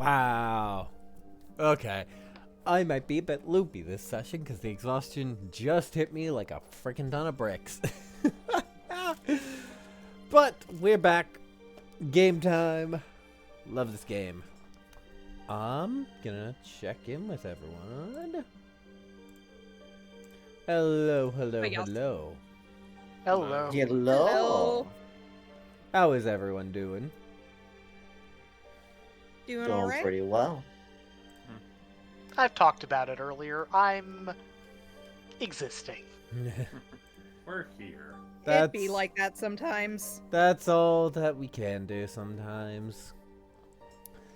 Wow. Okay. I might be a bit loopy this session because the exhaustion just hit me like a freaking ton of bricks. But we're back. Game time. Love this game. I'm gonna check in with everyone. Hello, hello, Hi, y'all. hello. Hello. Hello. How is everyone doing? Doing Going alright? pretty well. I've talked about it earlier. I'm existing. We're here. It'd be like that sometimes. That's all that we can do sometimes.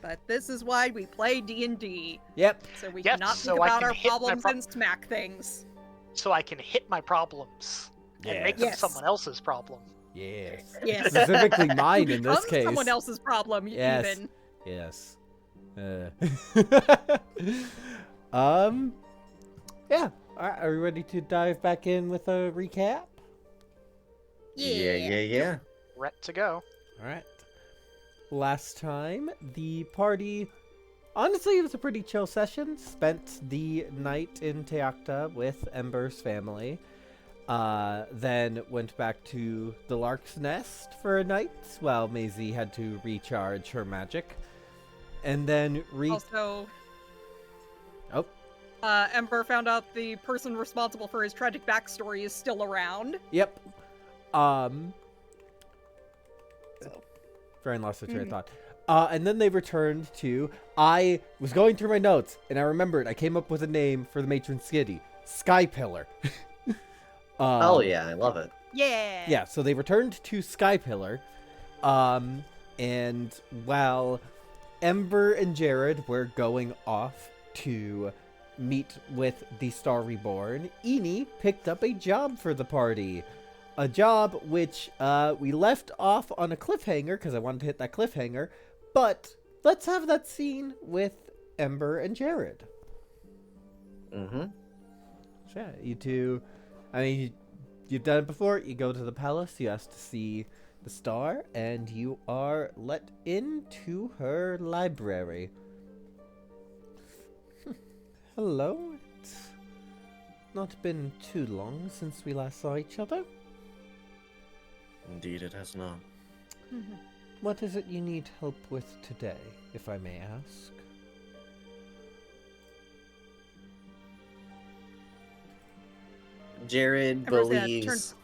But this is why we play D&D. Yep. So we Yes, cannot so think I about can our hit my problems and smack things. So I can hit my problems and make them Yes. someone else's problem. Yes. Yes. Specifically mine in this Becomes case. someone else's problem, Yes. even. Yes. Yeah. Alright, are we ready to dive back in with a recap? Yeah. Ret to go. Alright. Last time, the party... Honestly, it was a pretty chill session. Spent the night in Teakta with Ember's family. Then went back to the Lark's Nest for a night while Maisie had to recharge her magic. And then Also, Oh, Ember found out the person responsible for his tragic backstory is still around. yep. So, Brian lost their train of thought. And then they returned to... I was going through my notes, and I remembered I came up with a name for the matron Skitty. Sky Pillar. Oh yeah, I love it. yeah. Yeah, so they returned to Sky Pillar. And while Ember and Jared were going off to meet with the Star Reborn, Eni picked up a job for the party. A job which we left off on a cliffhanger because I wanted to hit that cliffhanger. But let's have that scene with Ember and Jared. Mm-hmm. So yeah, you two, I mean, you've done it before. You go to the palace, you ask to see the star, and you are let into her library. Hello. It's not been too long since we last saw each other. Indeed, it has not. What is it you need help with today, if I may ask? Jared Ember's gonna believes.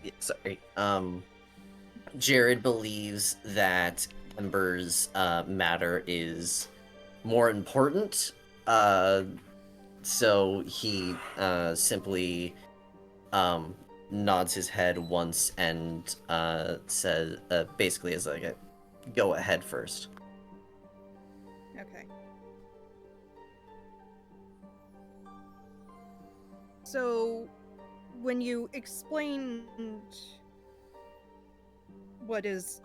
Yeah, sorry. Jared believes that Ember's matter is more important. So he simply nods his head once and says, basically, as like a go ahead first. Okay. So, when you explained what is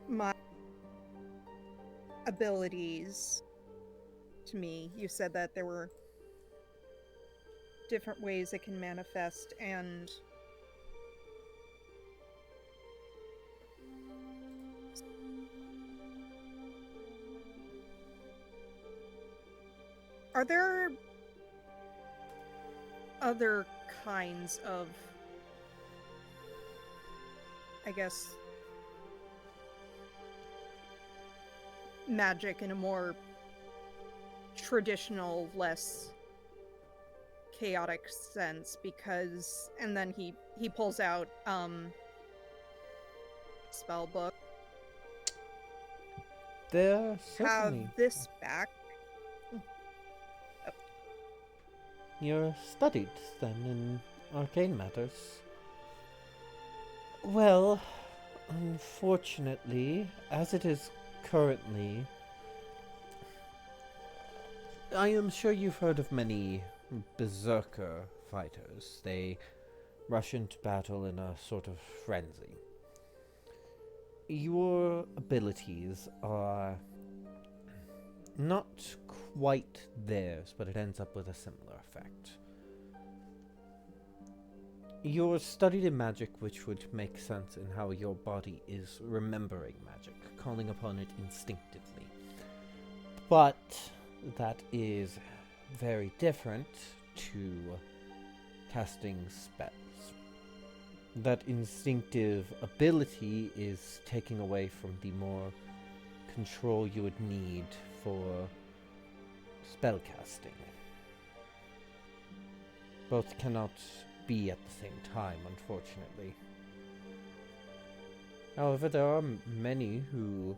my abilities to me, you said that there were different ways it can manifest, and are there other kinds of, I guess, magic in a more traditional, less chaotic sense? Because, and then he pulls out spell book. There certainly. Have this back. You're studied, then, in arcane matters. Well, unfortunately, as it is currently, I am sure you've heard of many berserker fighters. They rush into battle in a sort of frenzy. Your abilities are not quite theirs, but it ends up with a similar effect. You're studied in magic, which would make sense in how your body is remembering magic, calling upon it instinctively. But that is very different to casting spells. That instinctive ability is taking away from the more control you would need for spellcasting. Both cannot be at the same time, unfortunately. However, there are many who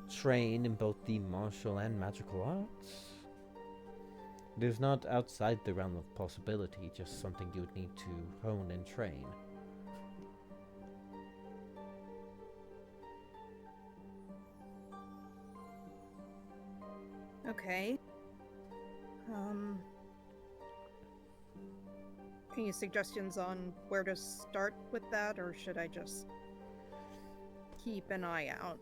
train in both the martial and magical arts. It is not outside the realm of possibility, just something you would need to hone and train. Okay. Any suggestions on where to start with that, or should I just keep an eye out?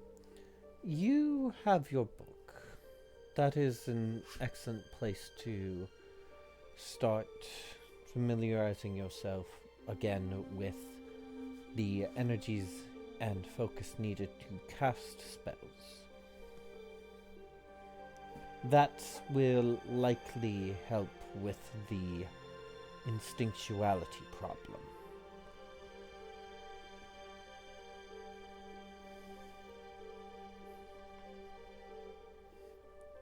You have your book. That is an excellent place to start familiarizing yourself again with the energies and focus needed to cast spells. That will likely help with the instinctuality problem.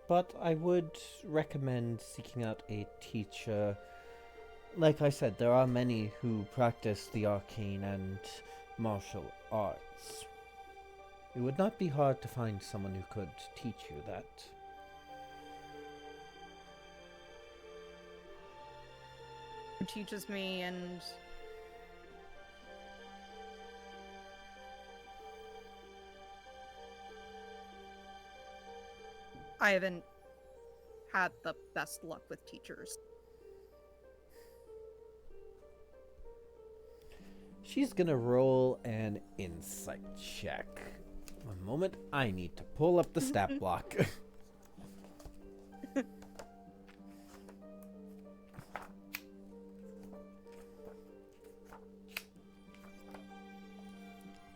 But I would recommend seeking out a teacher. Like I said, there are many who practice the arcane and martial arts. It would not be hard to find someone who could teach you that. Who teaches me, and I haven't had the best luck with teachers. She's gonna roll an insight check. One moment, I need to pull up the stat block.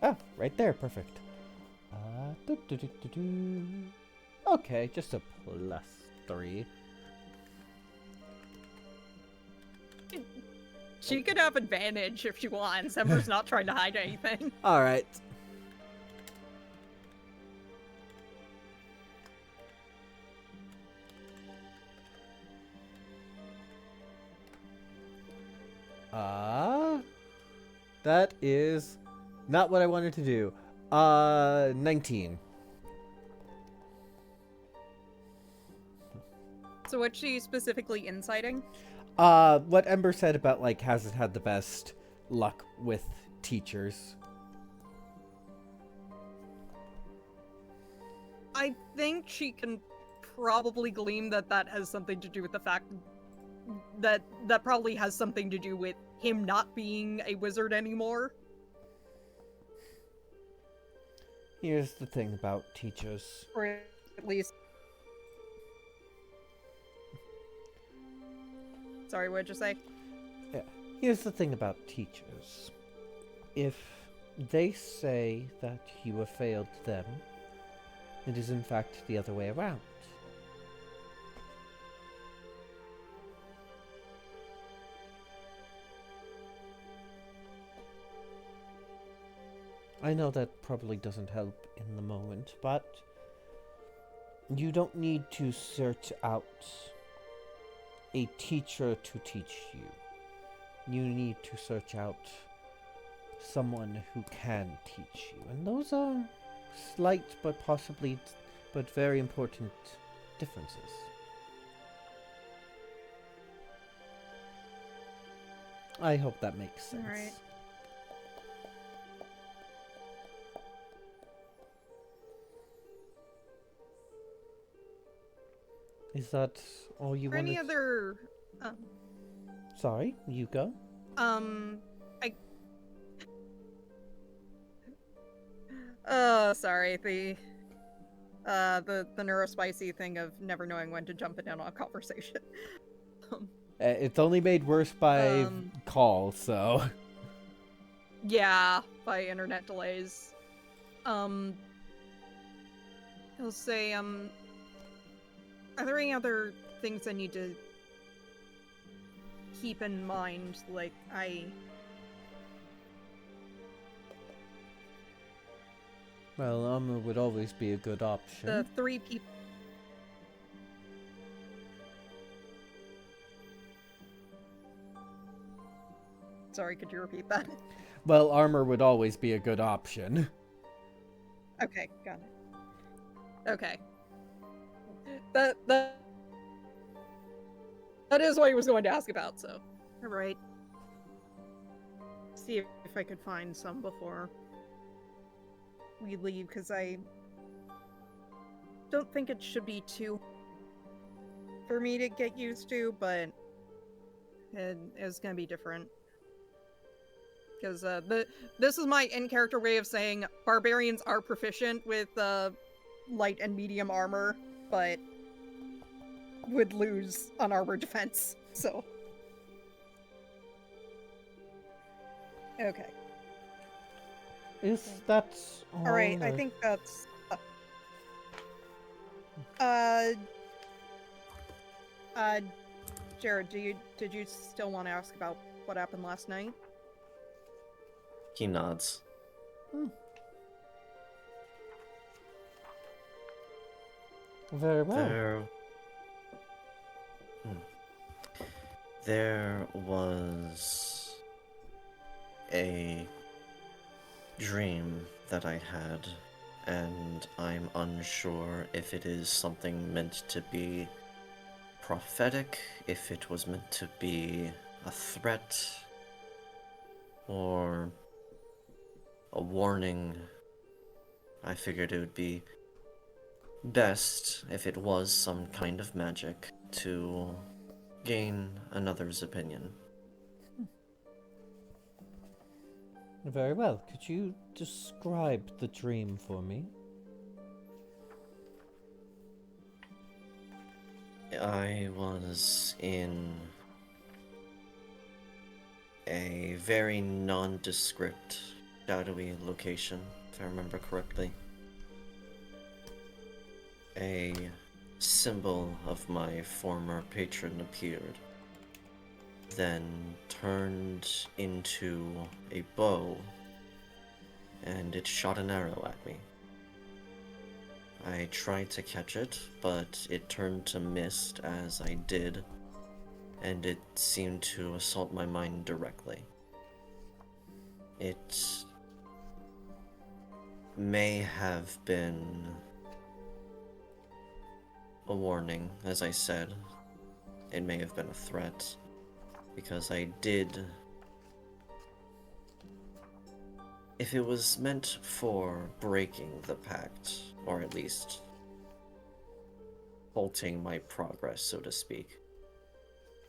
Oh, right there, perfect. Okay, just a +3. She could have advantage if she wants. Ember's not trying to hide anything. Alright. That is not what I wanted to do. 19. So what's she specifically inciting? What Ember said about, like, hasn't had the best luck with teachers. I think she can probably glean that that has something to do with the fact that that probably has something to do with him not being a wizard anymore. Here's the thing about teachers. Or at least... Sorry, what'd you say? Here's the thing about teachers. If they say that you have failed them, it is in fact the other way around. I know that probably doesn't help in the moment, but you don't need to search out a teacher to teach you. You need to search out someone who can teach you. And those are slight but very important differences. I hope that makes sense. All right. Is that all you For wanted? any other... Sorry, you go. Sorry, the neurospicy thing of never knowing when to jump in on a conversation. It's only made worse by call, so... Yeah, by internet delays. He'll say, are there any other things I need to keep in mind? Like, Well, armor would always be a good option. the 3 people. Sorry, could you repeat that? Well, armor would always be a good option. Okay, got it. Okay. That is what I was going to ask about, so. Alright. See if I could find some before we leave, because I don't think it should be too for me to get used to, but it's gonna be different. Because this is my in-character way of saying barbarians are proficient with light and medium armor, but would lose on armor defense, so. Okay. Is that all? Alright, I think that's... Jared, did you still want to ask about what happened last night? He nods. Very well. There was a dream that I had, and I'm unsure if it is something meant to be prophetic, if it was meant to be a threat, or a warning. I figured it would be best if it was some kind of magic to gain another's opinion. Very well. Could you describe the dream for me? I was in a very nondescript, shadowy location, if I remember correctly. A symbol of my former patron appeared, then turned into a bow, and it shot an arrow at me. I tried to catch it, but it turned to mist as I did, and it seemed to assault my mind directly. It may have been a warning, as I said. It may have been a threat, because I did... If it was meant for breaking the pact, or at least halting my progress, so to speak,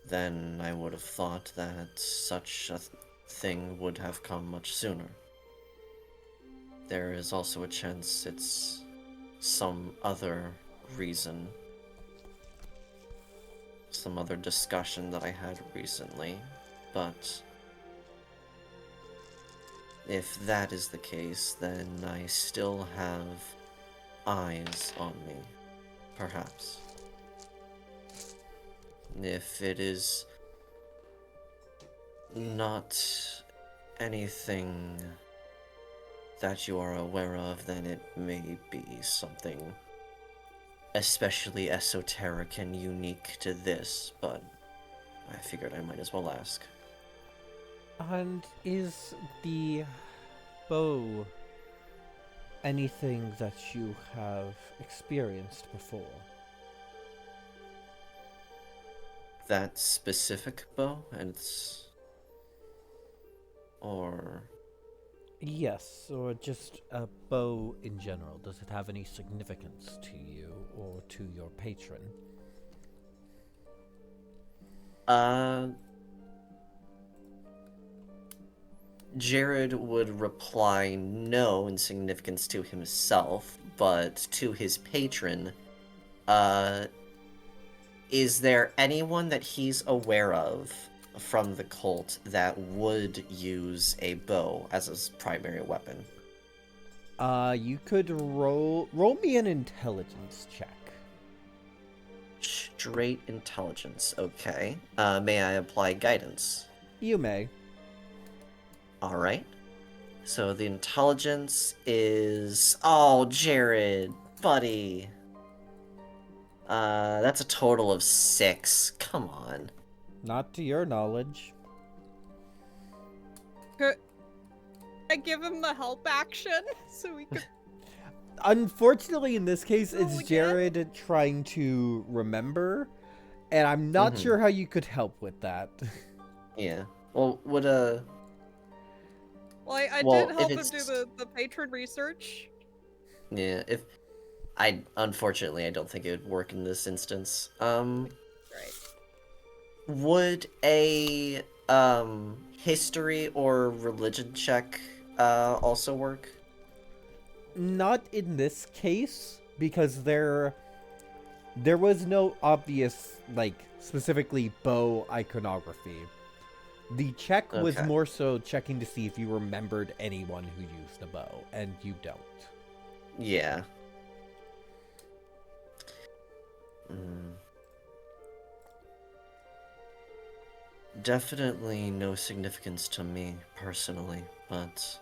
then I would have thought that such a thing would have come much sooner. There is also a chance it's some other reason, some other discussion that I had recently, but if that is the case, then I still have eyes on me, perhaps. If it is not anything that you are aware of, then it may be something especially esoteric and unique to this, but I figured I might as well ask. And is the bow anything that you have experienced before? That specific bow, and it's... or... Yes, or just a bow in general. Does it have any significance to you or to your patron? Jared would reply no in significance to himself, but to his patron, is there anyone that he's aware of from the cult that would use a bow as its primary weapon? You could roll me an intelligence check. Straight intelligence, okay. May I apply guidance? You may. Alright. So the intelligence is... Oh, Jared, buddy. That's a total of 6. Come on. Not to your knowledge. Could I give him the help action so we could? Unfortunately, in this case, Roll it's again? Jared trying to remember, and I'm not Mhm. sure how you could help with that. Yeah. Well, would Well, I Well, did if help him it's- do the patron research. Yeah, if... Unfortunately, I don't think it would work in this instance. Right. Would a, history or religion check, also work? Not in this case, because there was no obvious, like, specifically bow iconography. The check was Okay. more so checking to see if you remembered anyone who used a bow, and you don't. Yeah. Mm. Definitely no significance to me, personally, but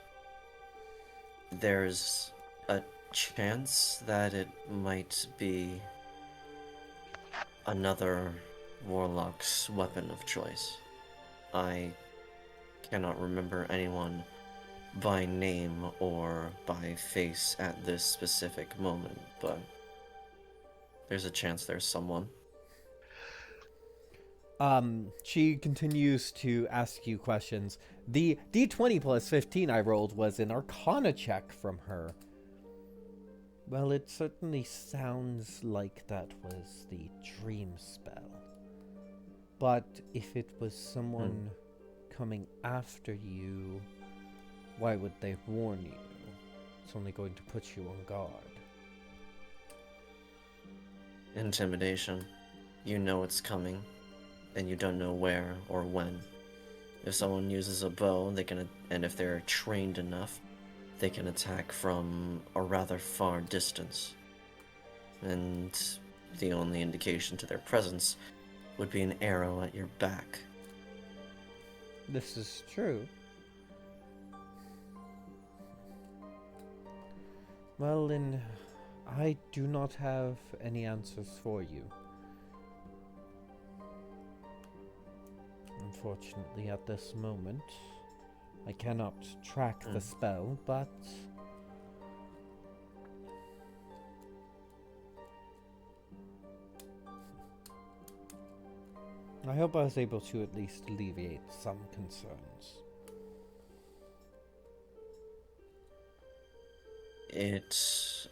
there's a chance that it might be another warlock's weapon of choice. I cannot remember anyone by name or by face at this specific moment, but there's a chance there's someone. She continues to ask you questions. The D20 plus 15 I rolled was an Arcana check from her. Well, it certainly sounds like that was the dream spell. But if it was someone coming after you, why would they warn you? It's only going to put you on guard. Intimidation. You know it's coming, and you don't know where or when. If someone uses a bow, and if they're trained enough, they can attack from a rather far distance. And the only indication to their presence would be an arrow at your back. This is true. Well, then, I do not have any answers for you. Unfortunately, at this moment, I cannot track the spell, but I hope I was able to at least alleviate some concerns. It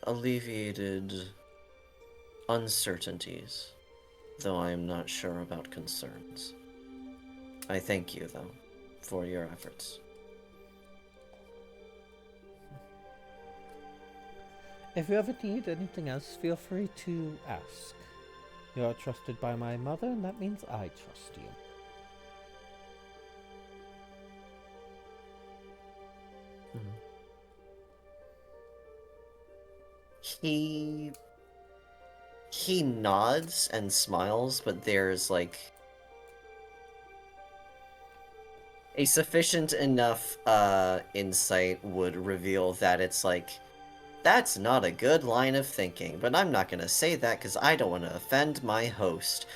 alleviated uncertainties, though I am not sure about concerns. I thank you, though, for your efforts. If you ever need anything else, feel free to ask. You are trusted by my mother, and that means I trust you. He nods and smiles, but there's like a sufficient enough insight would reveal that it's like, that's not a good line of thinking, but I'm not gonna say that because I don't want to offend my host.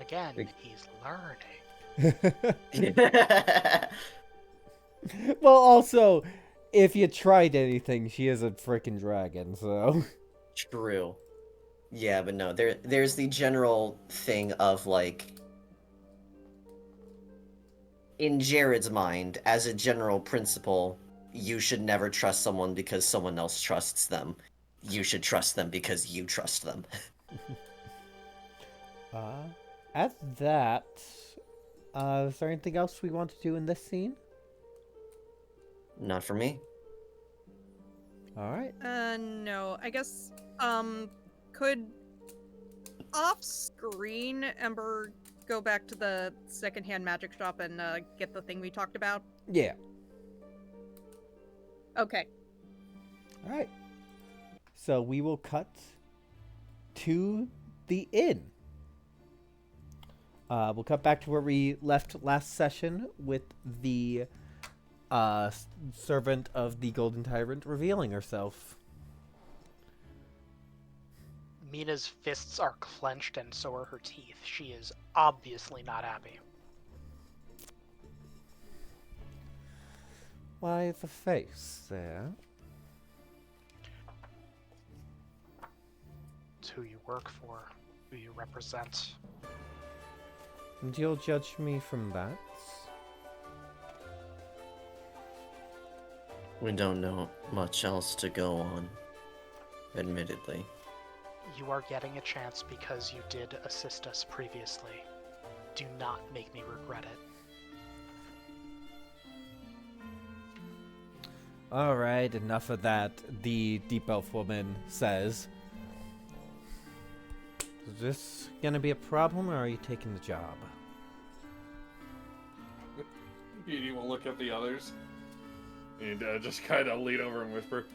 Again, Big- he's learning. Well, also, if you tried anything, she is a freaking dragon, so. True. Yeah, but no, there's the general thing of like, in Jared's mind, as a general principle, you should never trust someone because someone else trusts them. You should trust them because you trust them. At that, is there anything else we want to do in this scene? Not for me. Alright. No, I guess, could off screen, Ember, go back to the secondhand magic shop and get the thing we talked about? Yeah. Okay. All right. So we will cut to the inn. We'll cut back to where we left last session with the servant of the Golden Tyrant revealing herself. Mina's fists are clenched and so are her teeth. She is obviously not happy. Why, the face there. It's who you work for, who you represent. And you'll judge me from that? We don't know much else to go on, admittedly. You are getting a chance because you did assist us previously. Do not make me regret it. Alright, enough of that, the Deep Elf woman says. Is this gonna be a problem, or are you taking the job? Edie will look at the others and just kind of lean over and whisper,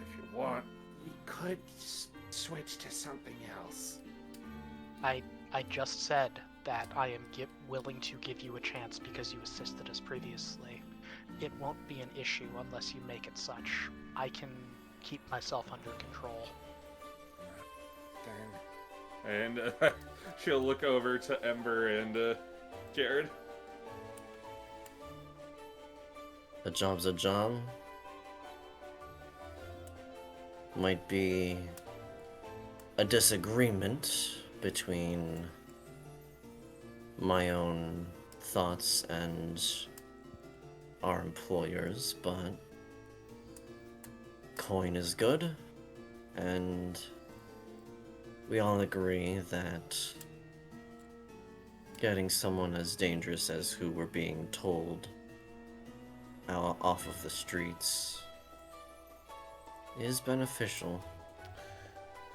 "If you want, we could switch to something else." I just said that I am willing to give you a chance because you assisted us previously. It won't be an issue unless you make it such. I can keep myself under control. And she'll look over to Ember and Jared. A job's a job. Might be a disagreement between my own thoughts and our employers, but coin is good, and we all agree that getting someone as dangerous as who we're being told off of the streets is beneficial.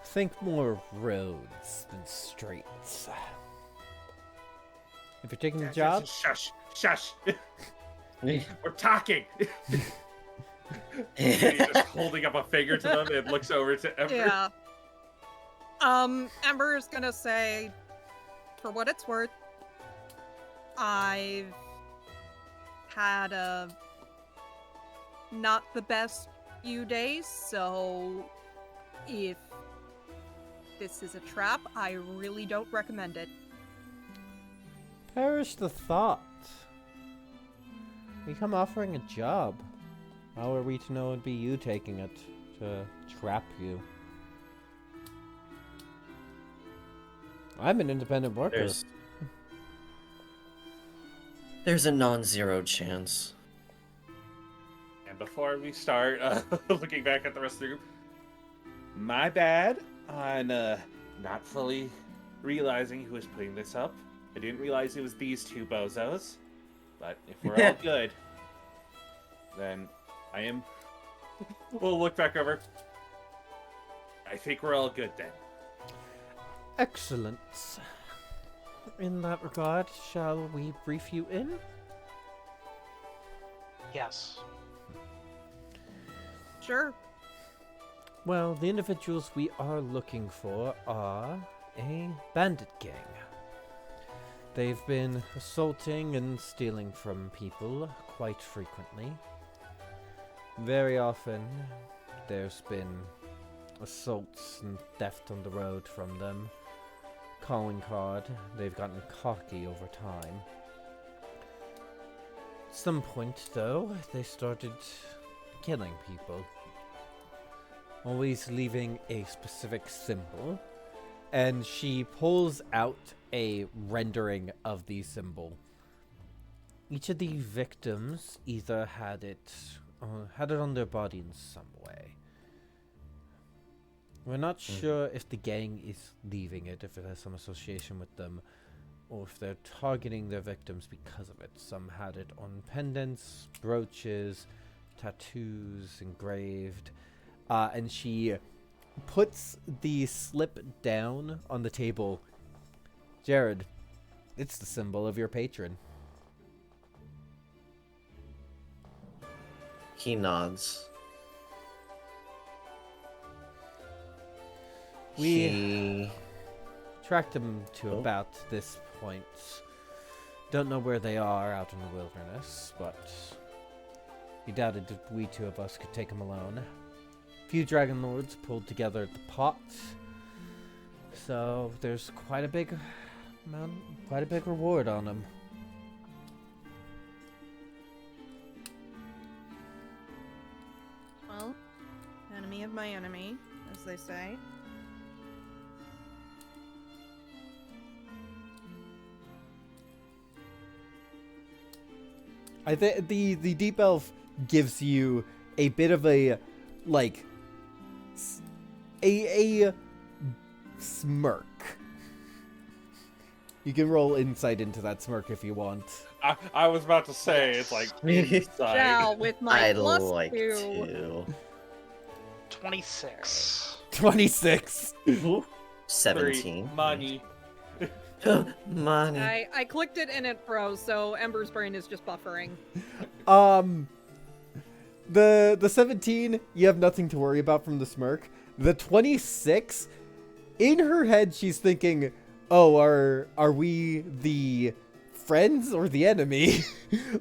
Think more roads than streets. If you're taking the job, Shush! Shush! We're talking! Yeah. Edie just holding up a finger to them and looks over to Ember. Yeah. Ember is gonna say, for what it's worth, I've had a not the best few days, so if this is a trap, I really don't recommend it. perish the thought. We come offering a job. How are we to know it'd be you taking it to trap you? I'm an independent worker. There's a non-zero chance. And before we start looking back at the rest of the group, my bad on not fully realizing who was putting this up. I didn't realize it was these two bozos. But if we're all good, then I am... We'll look back over. I think we're all good then. Excellent. In that regard, shall we brief you in? Yes. Sure. Well, the individuals we are looking for are a bandit gang. They've been assaulting and stealing from people quite frequently. Very often, there's been assaults and theft on the road from them. Calling card, they've gotten cocky over time. At some point, though, they started killing people. Always leaving a specific symbol. And she pulls out a rendering of the symbol. Each of the victims either had it on their body in some way. We're not sure if the gang is leaving it, if it has some association with them, or if they're targeting their victims because of it. Some had it on pendants, brooches, tattoos engraved, and she puts the slip down on the table. Jared, it's the symbol of your patron. He nods. We tracked them to about this point. Don't know where they are out in the wilderness, but he doubted that we two of us could take them alone. A few dragon lords pulled together at the pot, so there's quite a big reward on them. Well, enemy of my enemy, as they say. I think the deep elf gives you a bit of a like a smirk. You can roll insight into that smirk if you want. I was about to say, it's like, Shall with my I'd plus like 2. to. 26. 26. 17. Money. Money. I clicked it and it froze, so Ember's brain is just buffering. The 17, you have nothing to worry about from the smirk. The 26, in her head, she's thinking, "Oh, are we the friends or the enemy?"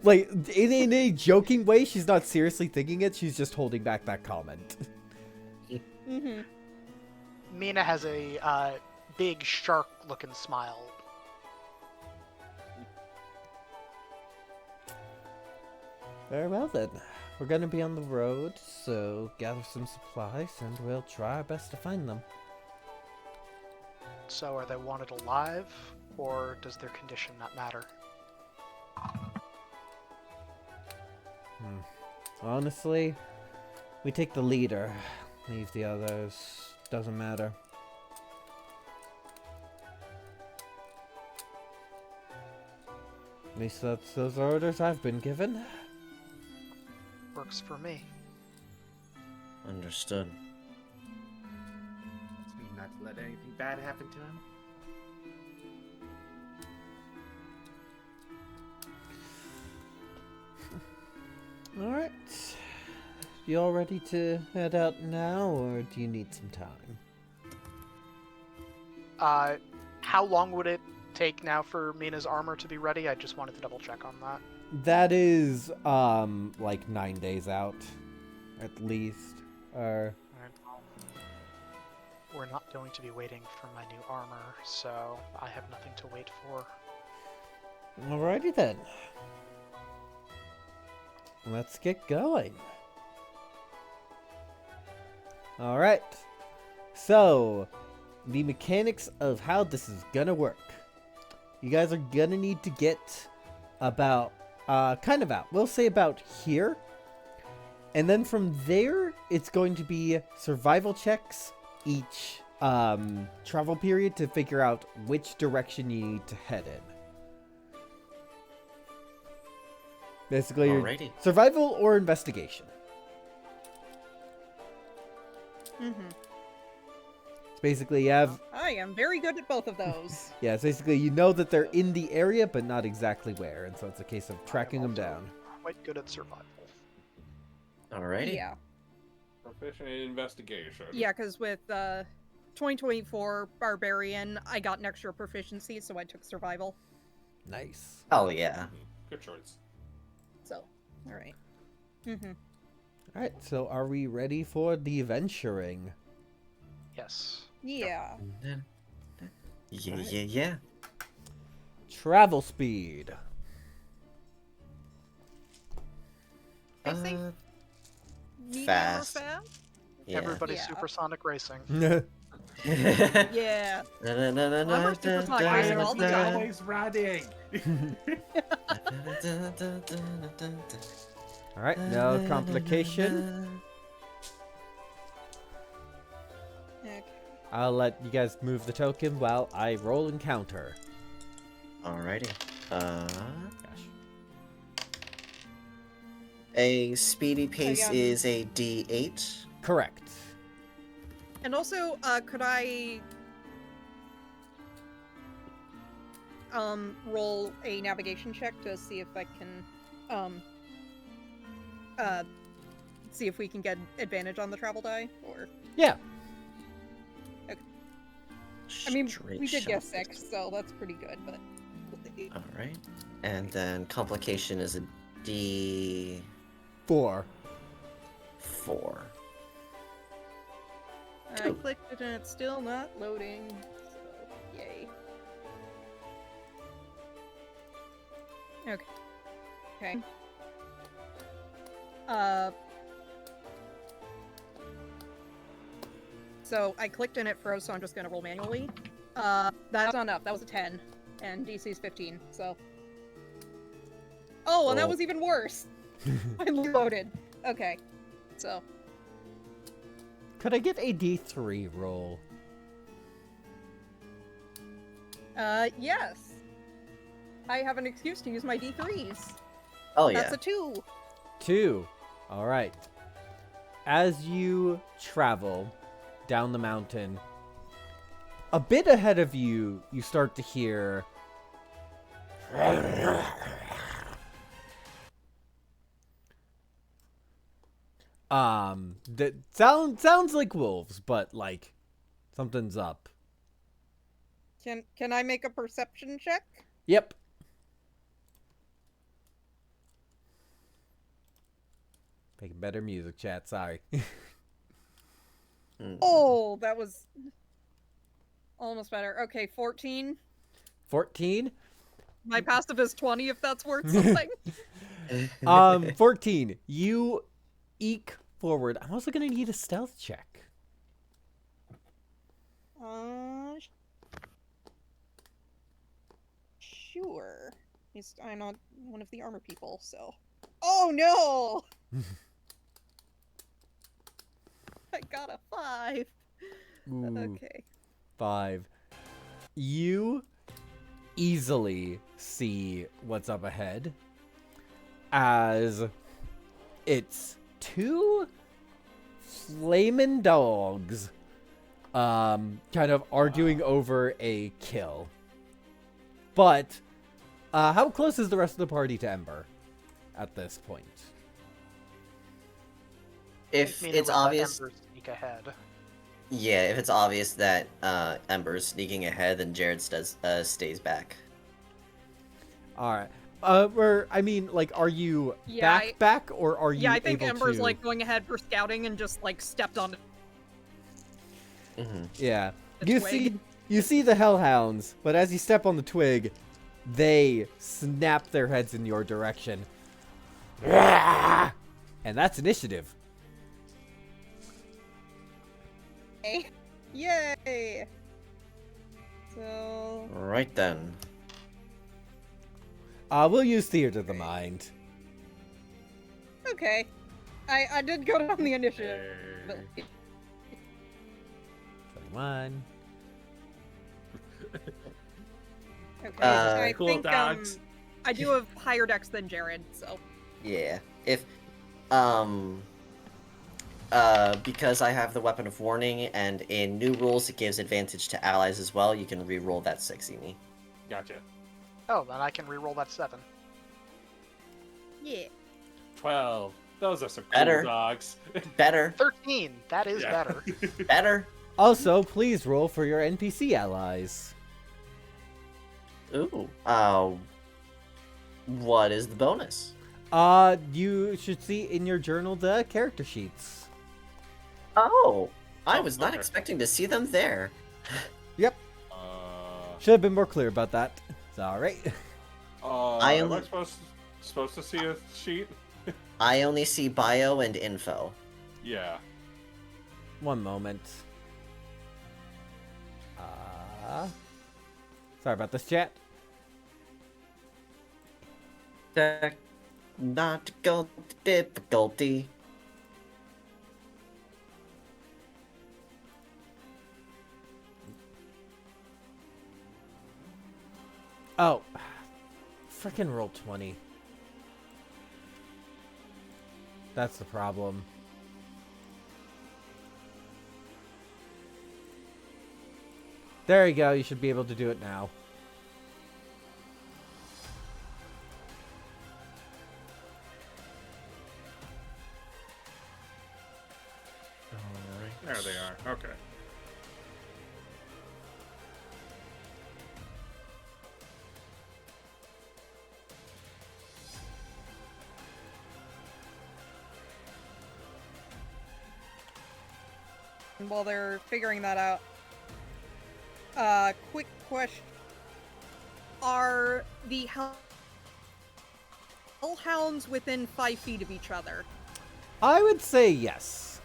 Like in a joking way, she's not seriously thinking it. She's just holding back that comment. Mm-hmm. Mina has a big shark-looking smile. Very well then. We're gonna be on the road, so gather some supplies and we'll try our best to find them. So are they wanted alive, or does their condition not matter? Honestly, we take the leader. Leave the others. Doesn't matter. At least that's those orders I've been given. Works for me. Understood. Not to let anything bad happen to him. Alright. You all ready to head out now, or do you need some time? How long would it take now for Mina's armor to be ready? I just wanted to double check on that. That is, like 9 days out, at least. Alright. We're not going to be waiting for my new armor, so I have nothing to wait for. Alrighty then. Let's get going. Alright. So, the mechanics of how this is gonna work. You guys are gonna need to get about, kind of out. We'll say about here. And then from there, it's going to be survival checks each travel period to figure out which direction you need to head in. Basically, Alrighty. survival or investigation. Mm-hmm. It's basically you have, I am very good at both of those. yeah, it's basically you know that they're in the area, but not exactly where, and so it's a case of tracking them down. Quite good at survival. Alrighty. Yeah. Proficient in investigation. Yeah, because with 2024 Barbarian, I got an extra proficiency, so I took survival. Nice. Oh yeah. Good choice. So, alright. Mm-hmm. Alright, so are we ready for the venturing? Yes. Yeah. Yeah. Travel speed. I say Uh, medium or fast. fast? yeah. Everybody's Yeah. supersonic racing. Yeah. I'm supersonic racing all the time. Always riding. Alright, no complication. Okay. I'll let you guys move the token while I roll encounter. Alrighty. Gosh. A speedy pace yeah. is a D8. Correct. And also, could I roll a navigation check to see if I can see if we can get advantage on the travel die, or Yeah. I mean, Straight we did get shot. 6, so that's pretty good, but All right. And then complication is a D4. 4. I Two. clicked it and it's still not loading, so yay. Okay. Okay. So I clicked and it froze, so I'm just gonna roll manually. That's not enough. That was a 10, and DC's 15, so. Oh, and that Oh. was even worse. I loaded. Okay, so. Could I get a D3 roll? Yes. I have an excuse to use my D3s. Oh yeah. That's a 2. 2. All right. As you travel down the mountain, a bit ahead of you, you start to hear that sounds like wolves, but like something's up. Can I make a perception check? Yep. Making better music, chat. Sorry. Mm. Oh, that was almost better. Okay, 14. 14. My passive is 20 if that's worth something. 14. You eke forward. I'm also gonna need a stealth check. Sure. I'm not one of the armor people, so. Oh no! I got a 5. Ooh, Okay. 5. You easily see what's up ahead as it's 2 flamin' dogs kind of arguing over a kill. But how close is the rest of the party to Ember at this point? If Meaning it's we'll let obvious, Ember sneak ahead. yeah, if it's obvious that Ember's sneaking ahead, then Jared stays back. All right. I mean, like, are you Yeah, back, or are you Yeah, I think able Ember's to... like going ahead for scouting and just like stepped on Mm-hmm. Yeah. the You twig. see the hellhounds, but as you step on the twig, they snap their heads in your direction. And that's initiative. Yay! So Right then. We'll use Theater of the Mind. okay. I did go down the initiative. But... 21. Okay, Uh, I cool think dogs. I do have higher dex than Jared, so Yeah. If because I have the Weapon of Warning, and in new rules it gives advantage to allies as well, you can re-roll that 6 me. Gotcha. Oh, then I can re-roll that 7. yeah. 12. Those are some Better. cool dogs. Better. 13. That is Yeah. better. Better. Also, please roll for your NPC allies. Ooh. What is the bonus? You should see in your journal the character sheets. Oh, I was not okay. expecting to see them there. Yep. Should have been more clear about that. It's alright. I Am only- I supposed to see a sheet? I only see bio and info. Yeah. One moment. Sorry about this, chat. Technological difficulty. Oh. Frickin' roll 20. That's the problem. There you go. You should be able to do it now. There they are. Okay. And while they're figuring that out, quick question. Are the hellhounds within 5 feet of each other? I would say yes.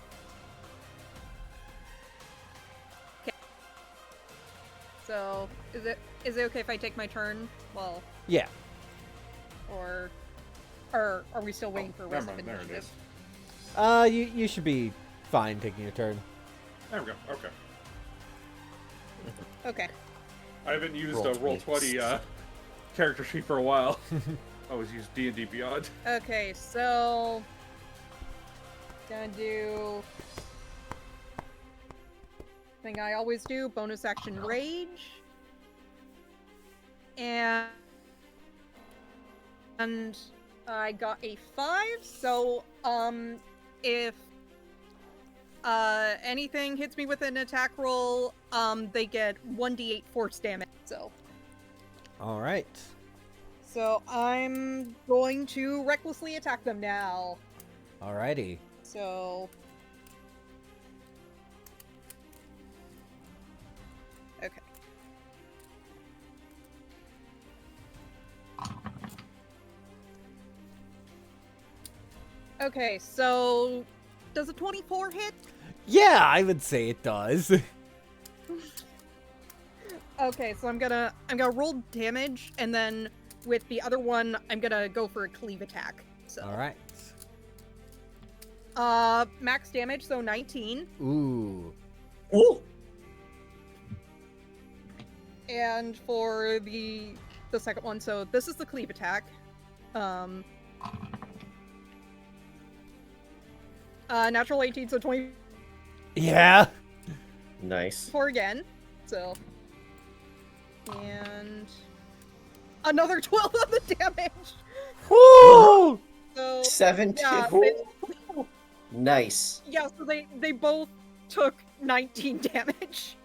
So, is it okay if I take my turn? Well, Yeah. or are we still waiting for Never rest of mind, there it initiative? is. You should be fine taking your turn. There we go. Okay. Okay. I haven't used Roll a Roll20 character sheet for a while. I always use D&D Beyond. Okay, so gonna do thing I always do, bonus action rage. And I got a 5, so if anything hits me with an attack roll, they get 1d8 force damage. All right. So I'm going to recklessly attack them now. Alrighty. So okay. Okay, so does a 24 hit? Yeah, I would say it does. Okay, so I'm gonna roll damage, and then with the other one, I'm gonna go for a cleave attack. So All right. max damage, so 19, Ooh. Ooh. and for the second one, so this is the cleave attack. Natural 18, so 24 Yeah. Nice. again. So and another 12 on the damage. Woo! So 17. yeah, Nice. yeah, so they both took 19 damage.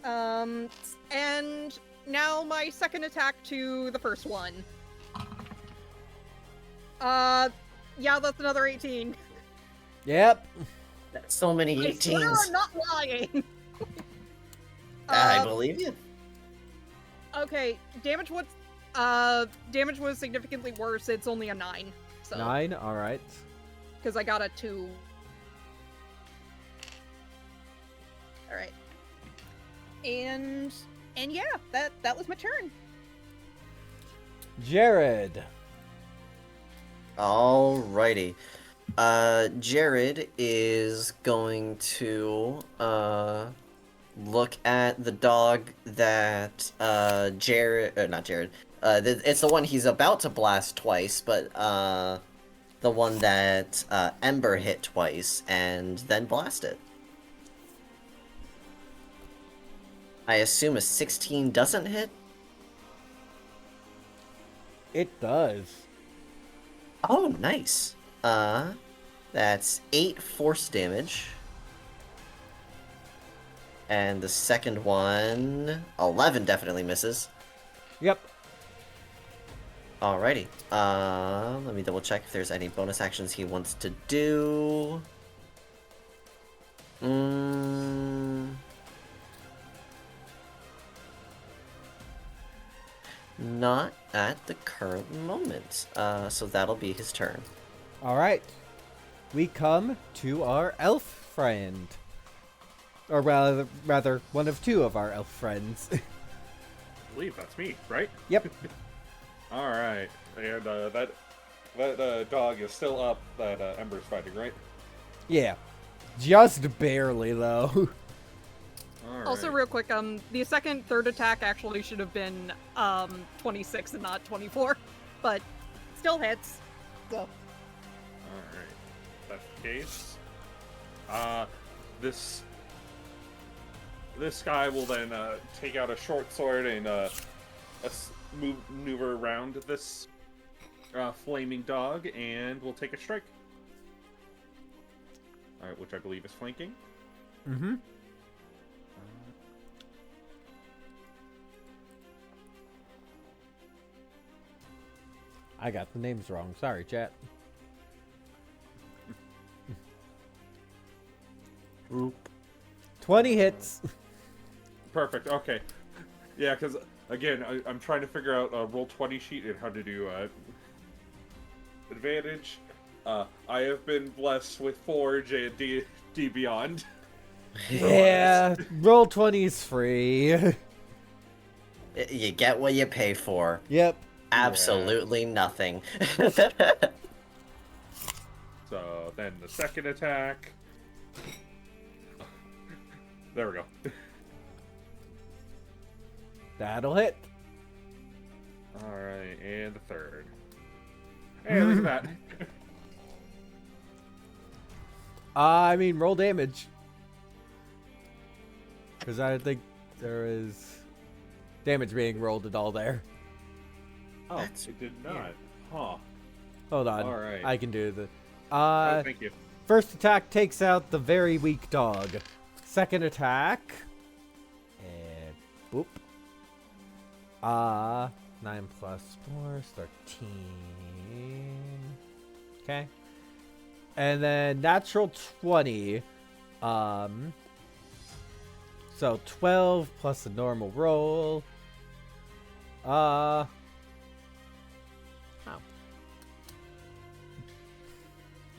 And now my second attack to the first one. Yeah, that's another 18. Yep. That's so many I swear 18s. I'm not lying. I believe you. Okay, damage was significantly worse. It's only a 9. So 9. All right. because I got a 2. All right. And yeah, that was my turn. Jared. Alrighty. Jared is going to look at the dog that not Jared. It's the one he's about to blast twice, but the one that Ember hit twice and then blast it. I assume a 16 doesn't hit? It does. Oh, nice. That's 8 force damage. And the second one, 11 definitely misses. Yep. Alrighty. Let me double check if there's any bonus actions he wants to do. Not at the current moment. So that'll be his turn. All right. We come to our elf friend. Or rather, one of 2 of our elf friends. I believe that's me, right? Yep. All right. And that dog is still up that Ember's fighting, right? Yeah. Just barely, though. All right. Also, real quick, the third attack actually should have been 26 and not 24, but still hits. So Alright. That's the case. This this guy will then take out a short sword and maneuver around this flaming dog, and we'll take a strike. All right, which I believe is flanking. Mm-hmm. I got the names wrong. Sorry, chat. Oop. 20 hits. Perfect. Okay. Yeah, because again, I'm trying to figure out a roll 20 sheet and how to do advantage. I have been blessed with Forge and D Beyond. Yeah, roll 20 is free. You get what you pay for. Yep. Absolutely nothing. So then the second attack. There we go. That'll hit. Alright, and the third. Hey, look at that. I mean, roll damage. Because I don't think there is damage being rolled at all there. Oh, That's it did weird. not. Huh. Hold on. All right. I can do the. Oh, thank you. First attack takes out the very weak dog. Second attack. And boop. 9 plus 4 is 13. Okay. And then natural 20. So 12 plus a normal roll. Oh.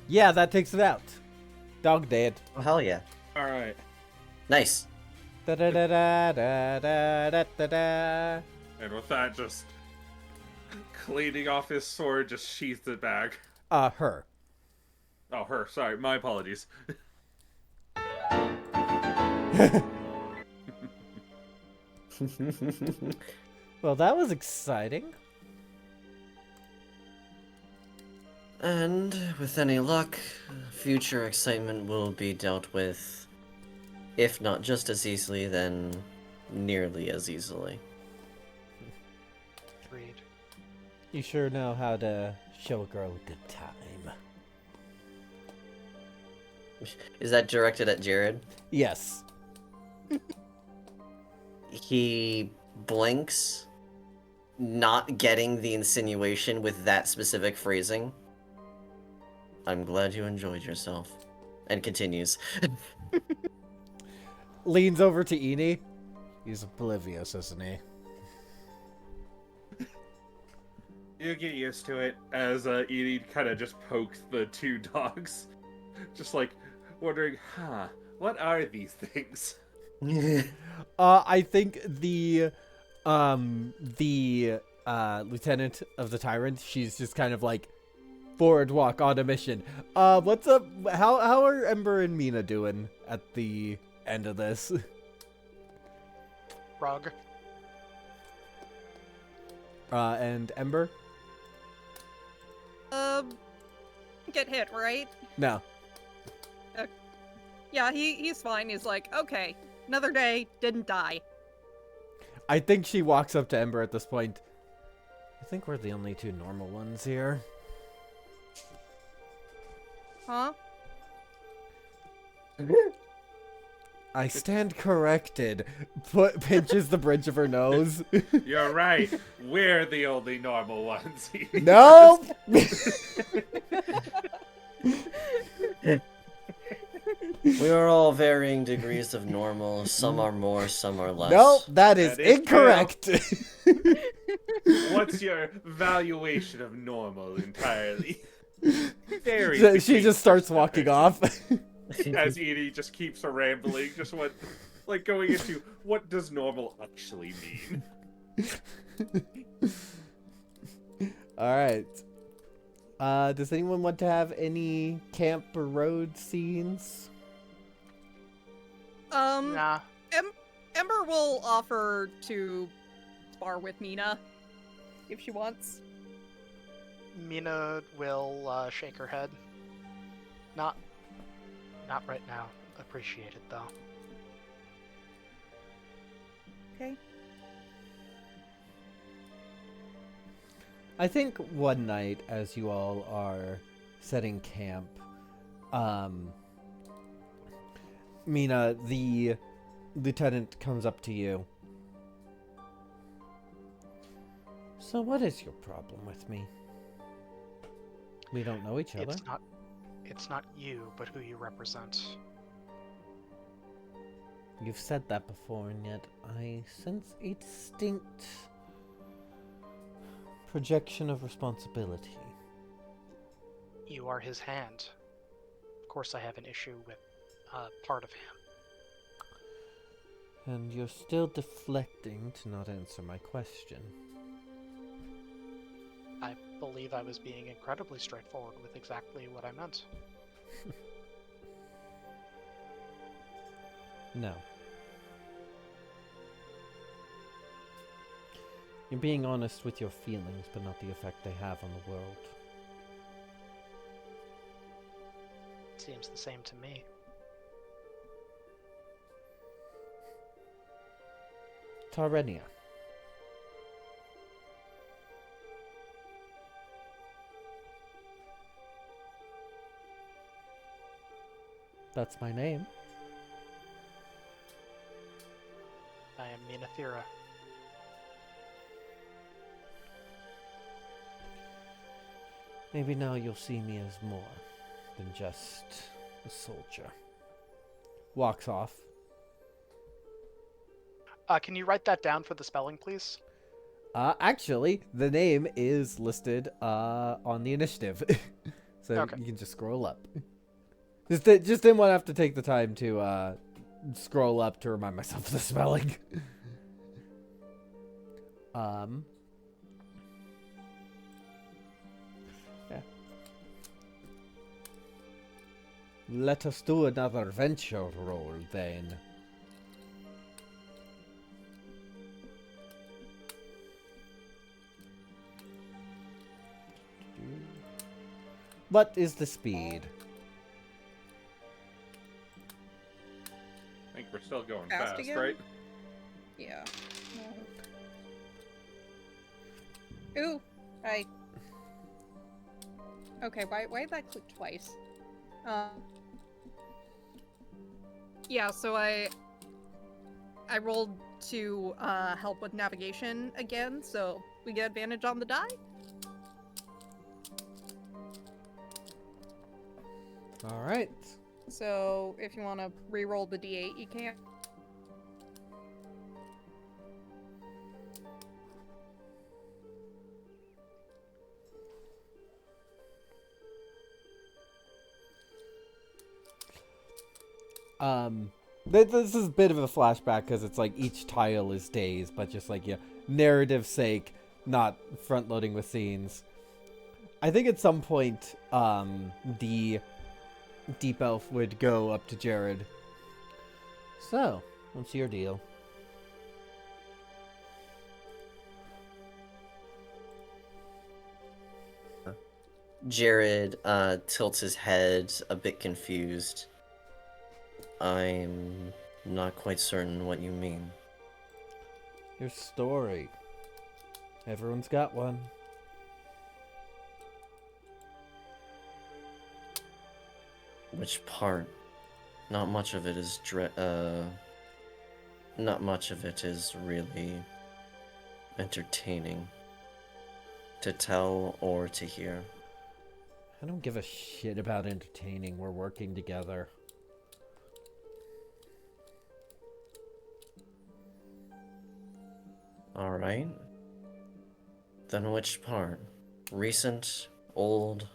Yeah, that takes it out. Dog dead. Oh, hell yeah. Alright. Nice. Da da da da da da da da da. And with that, just cleaning off his sword, just sheathed it back. Her. Oh, her. Sorry, my apologies. Well, that was exciting. And with any luck, future excitement will be dealt with, if not just as easily, then nearly as easily. Agreed. You sure know how to show a girl a good time. Is that directed at Jared? Yes. He blinks, not getting the insinuation with that specific phrasing. I'm glad you enjoyed yourself. And continues. Leans over to Eni. He's oblivious, isn't he? You get used to it as Edie kind of just pokes the two dogs. Just like wondering, what are these things? I think the lieutenant of the tyrant, she's just kind of like forward walk on a mission. What's up? How are Ember and Mina doing at the end of this? Rug. And Ember? Get hit, right? No. Yeah, he's fine. He's like, okay, another day, didn't die. I think she walks up to Ember at this point. I think we're the only two normal ones here. Huh? I stand corrected. Pinches the bridge of her nose. You're right. We're the only normal ones here. Nope. We are all varying degrees of normal. Some are more, some are less. Nope, that is That is incorrect. What's your valuation of normal entirely? Very. So she just starts walking off. As Edie just keeps rambling, just like going into what does normal actually mean? All right. Does anyone want to have any camp or road scenes? Nah. Ember will offer to spar with Mina if she wants. Mina will shake her head. Not right now. Appreciate it though. Okay. I think one night, as you all are setting camp, Mina, the lieutenant comes up to you. So what is your problem with me? We don't know each other. It's not you, but who you represent. You've said that before, and yet I sense a distinct projection of responsibility. You are his hand. Of course I have an issue with part of him. And you're still deflecting to not answer my question. I believe I was being incredibly straightforward with exactly what I meant. No. You're being honest with your feelings, but not the effect they have on the world. Seems the same to me. Tarenia. That's my name. I am Minathira. Maybe now you'll see me as more than just a soldier. Walks off. Can you write that down for the spelling, please? Actually, the name is listed on the initiative. So Okay. you can just scroll up. Just didn't want to have to take the time to scroll up to remind myself of the spelling. Yeah. Let us do another venture roll then. What is the speed? I think we're still going Fast fast, again? right? Yeah. No. Ooh, Okay, why did that click twice? Yeah, so I rolled to help with navigation again, so we get advantage on the die. All right. So if you want to re-roll the d8, you can. This is a bit of a flashback because it's like each tile is days, but just like, yeah, narrative sake, not front loading with scenes. I think at some point, the Deep Elf would go up to Jared. So, what's your deal? Jared tilts his head, a bit confused. I'm not quite certain what you mean. Your story. Everyone's got one. Which part? Not much of it is not much of it is really entertaining to tell or to hear. I don't give a shit about entertaining. We're working together. Alright. Then which part? Recent? Old?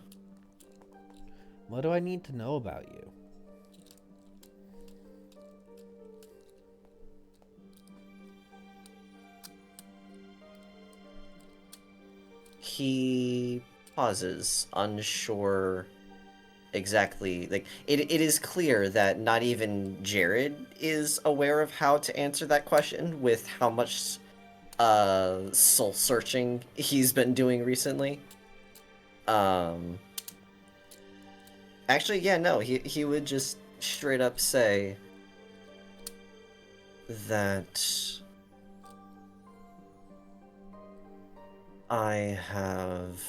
What do I need to know about you? He pauses, unsure exactly. Like, it is clear that not even Jared is aware of how to answer that question with how much soul searching he's been doing recently. Actually, yeah, no, he would just straight up say that I have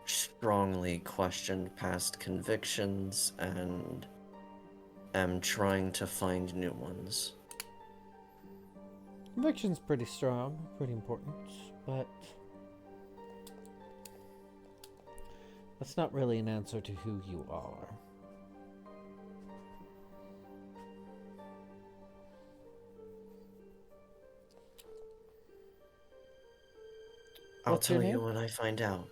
strongly questioned past convictions and am trying to find new ones. Conviction's pretty strong, pretty important, but that's not really an answer to who you are. I'll What's your tell you name? when I find out.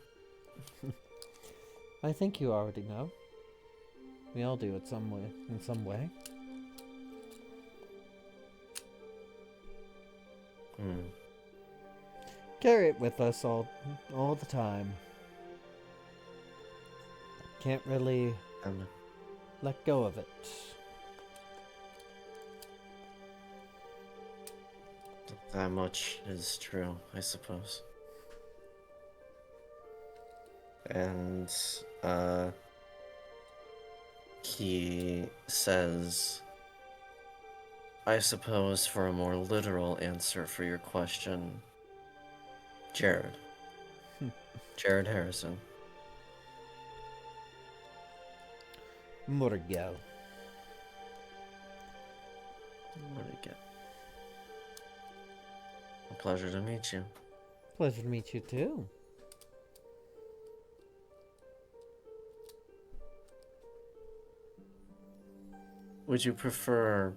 I think you already know. We all do it some way, in some way. Carry it with us all the time. Can't really let go of it. That much is true, I suppose. And, he says, I suppose for a more literal answer for your question, Jared. Jared Harrison. Murgel. What did I get? A pleasure to meet you. Pleasure to meet you too. Would you prefer,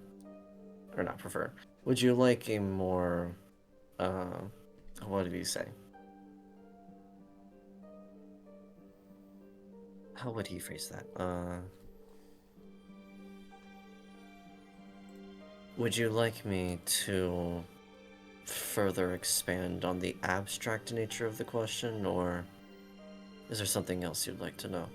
or not prefer, would you like a more, what did he say? How would he phrase that? Would you like me to further expand on the abstract nature of the question, or is there something else you'd like to know?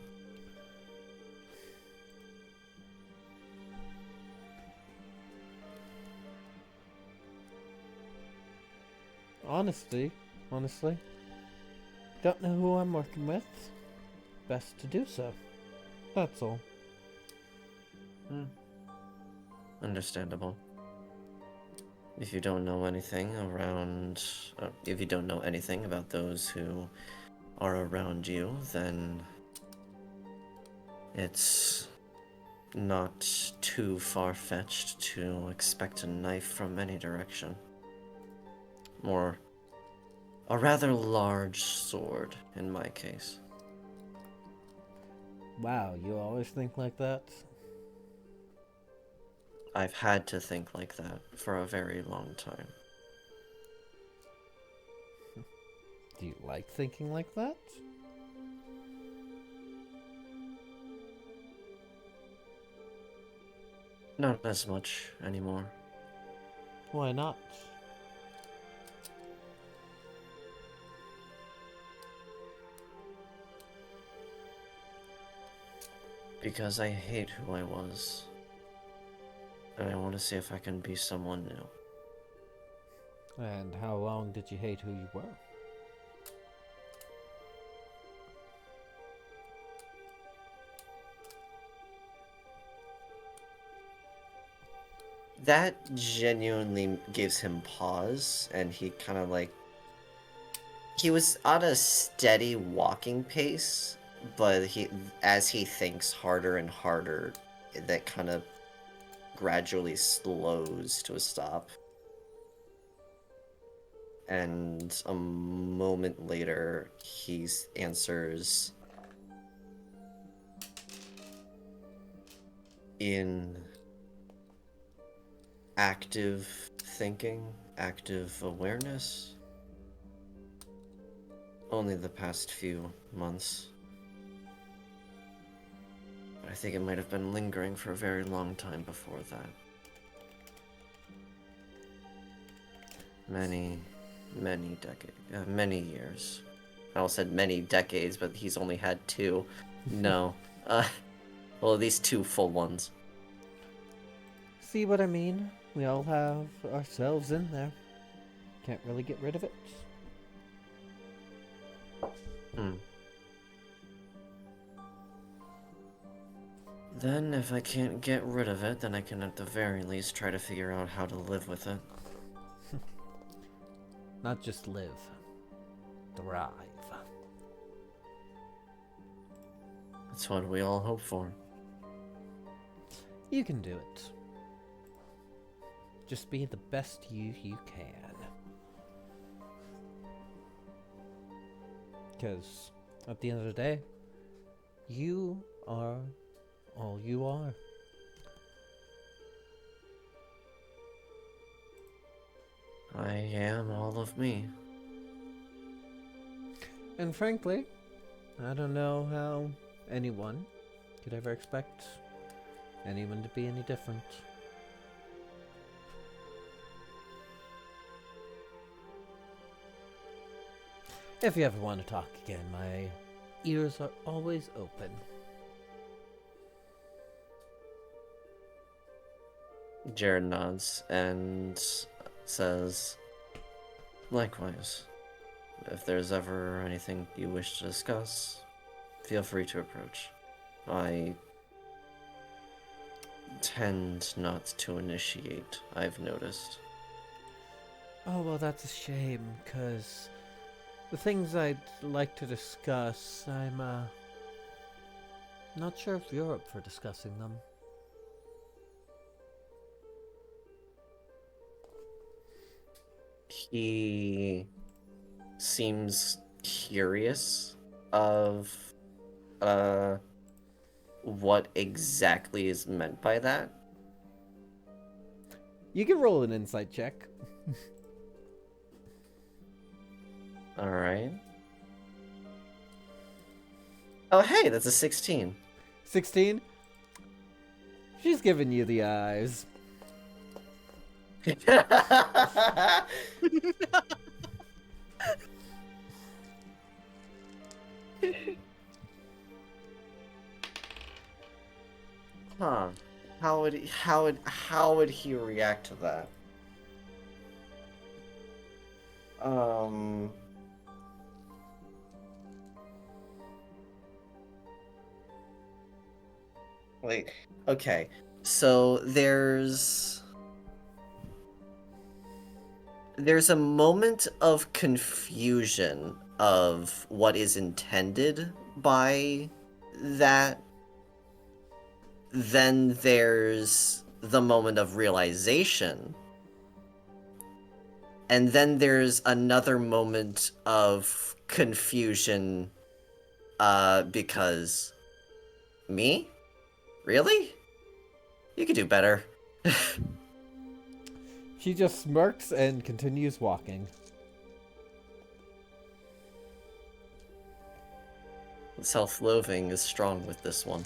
Honestly, don't know who I'm working with. Best to do so. That's all. Understandable. If you don't know anything if you don't know anything about those who are around you, then it's not too far-fetched to expect a knife from any direction. Or a rather large sword, in my case. Wow, you always think like that? I've had to think like that for a very long time. Do you like thinking like that? Not as much anymore. Why not? Because I hate who I was. And I want to see if I can be someone new. And how long did you hate who you were? That genuinely gives him pause, and he kind of like... He was on a steady walking pace, but as he thinks harder and harder, that kind of gradually slows to a stop. And a moment later, he answers in active thinking, active awareness. Only the past few months. But I think it might have been lingering for a very long time before that. Many decades, many years. I almost said many decades, but he's only had 2. No. Well, at least 2 full ones. See what I mean? We all have ourselves in there. Can't really get rid of it. Then, if I can't get rid of it, then I can at the very least try to figure out how to live with it. Not just live. thrive. That's what we all hope for. You can do it. Just be the best you can. Because at the end of the day, you are all you are. I am all of me. And frankly, I don't know how anyone could ever expect anyone to be any different. If you ever want to talk again, my ears are always open. Jared nods and says, likewise. If there's ever anything you wish to discuss, feel free to approach. I tend not to initiate, I've noticed. Oh, well, that's a shame, because the things I'd like to discuss, I'm, not sure if you're up for discussing them. He seems curious of what exactly is meant by that. You can roll an insight check. All right. Oh, hey, that's a 16. 16? She's giving you the eyes. Huh. How would he react to that? Wait. Okay. So there's a moment of confusion of what is intended by that. Then there's the moment of realization. And then there's another moment of confusion, because... Me? Really? You could do better. She just smirks and continues walking. Self-loathing is strong with this one.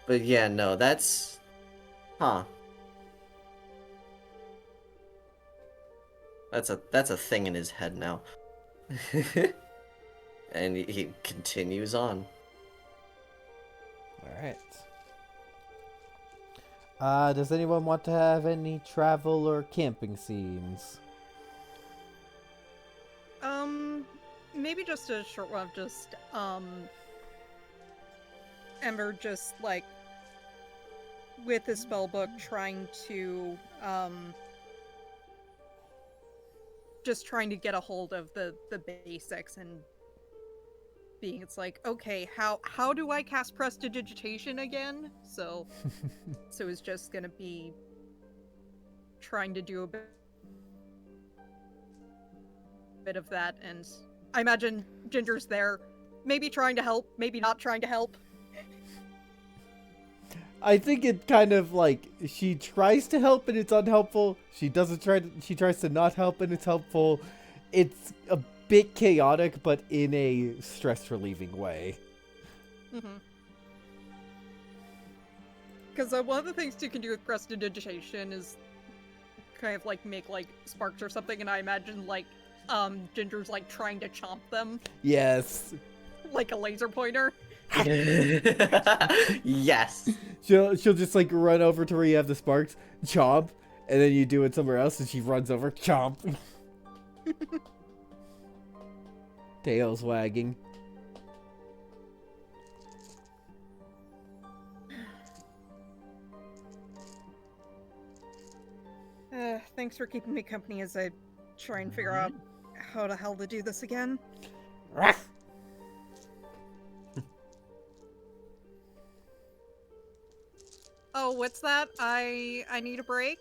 But yeah, no, that's... Huh. That's a thing in his head now. And he continues on. Alright. Does anyone want to have any travel or camping scenes? Maybe just a short one of just, Ember just, like, with the spellbook trying to, just trying to get a hold of the basics and being, it's like, okay, how do I cast Prestidigitation again? So, so it's just gonna be trying to do a bit of that, and I imagine Ginger's there, maybe trying to help, maybe not trying to help. I think it kind of like she tries to help and it's unhelpful. She tries to not help and it's helpful. It's a bit chaotic, but in a stress relieving way. Because one of the things you can do with Prestidigitation is kind of like make like sparks or something, and I imagine like Ginger's like trying to chomp them Yes. like a laser pointer. Yes. She'll just like run over to where you have the sparks, chomp, and then you do it somewhere else and she runs over, chomp. Tails wagging. Thanks for keeping me company as I try and figure out how the hell to do this again. Oh, what's that? I need a break,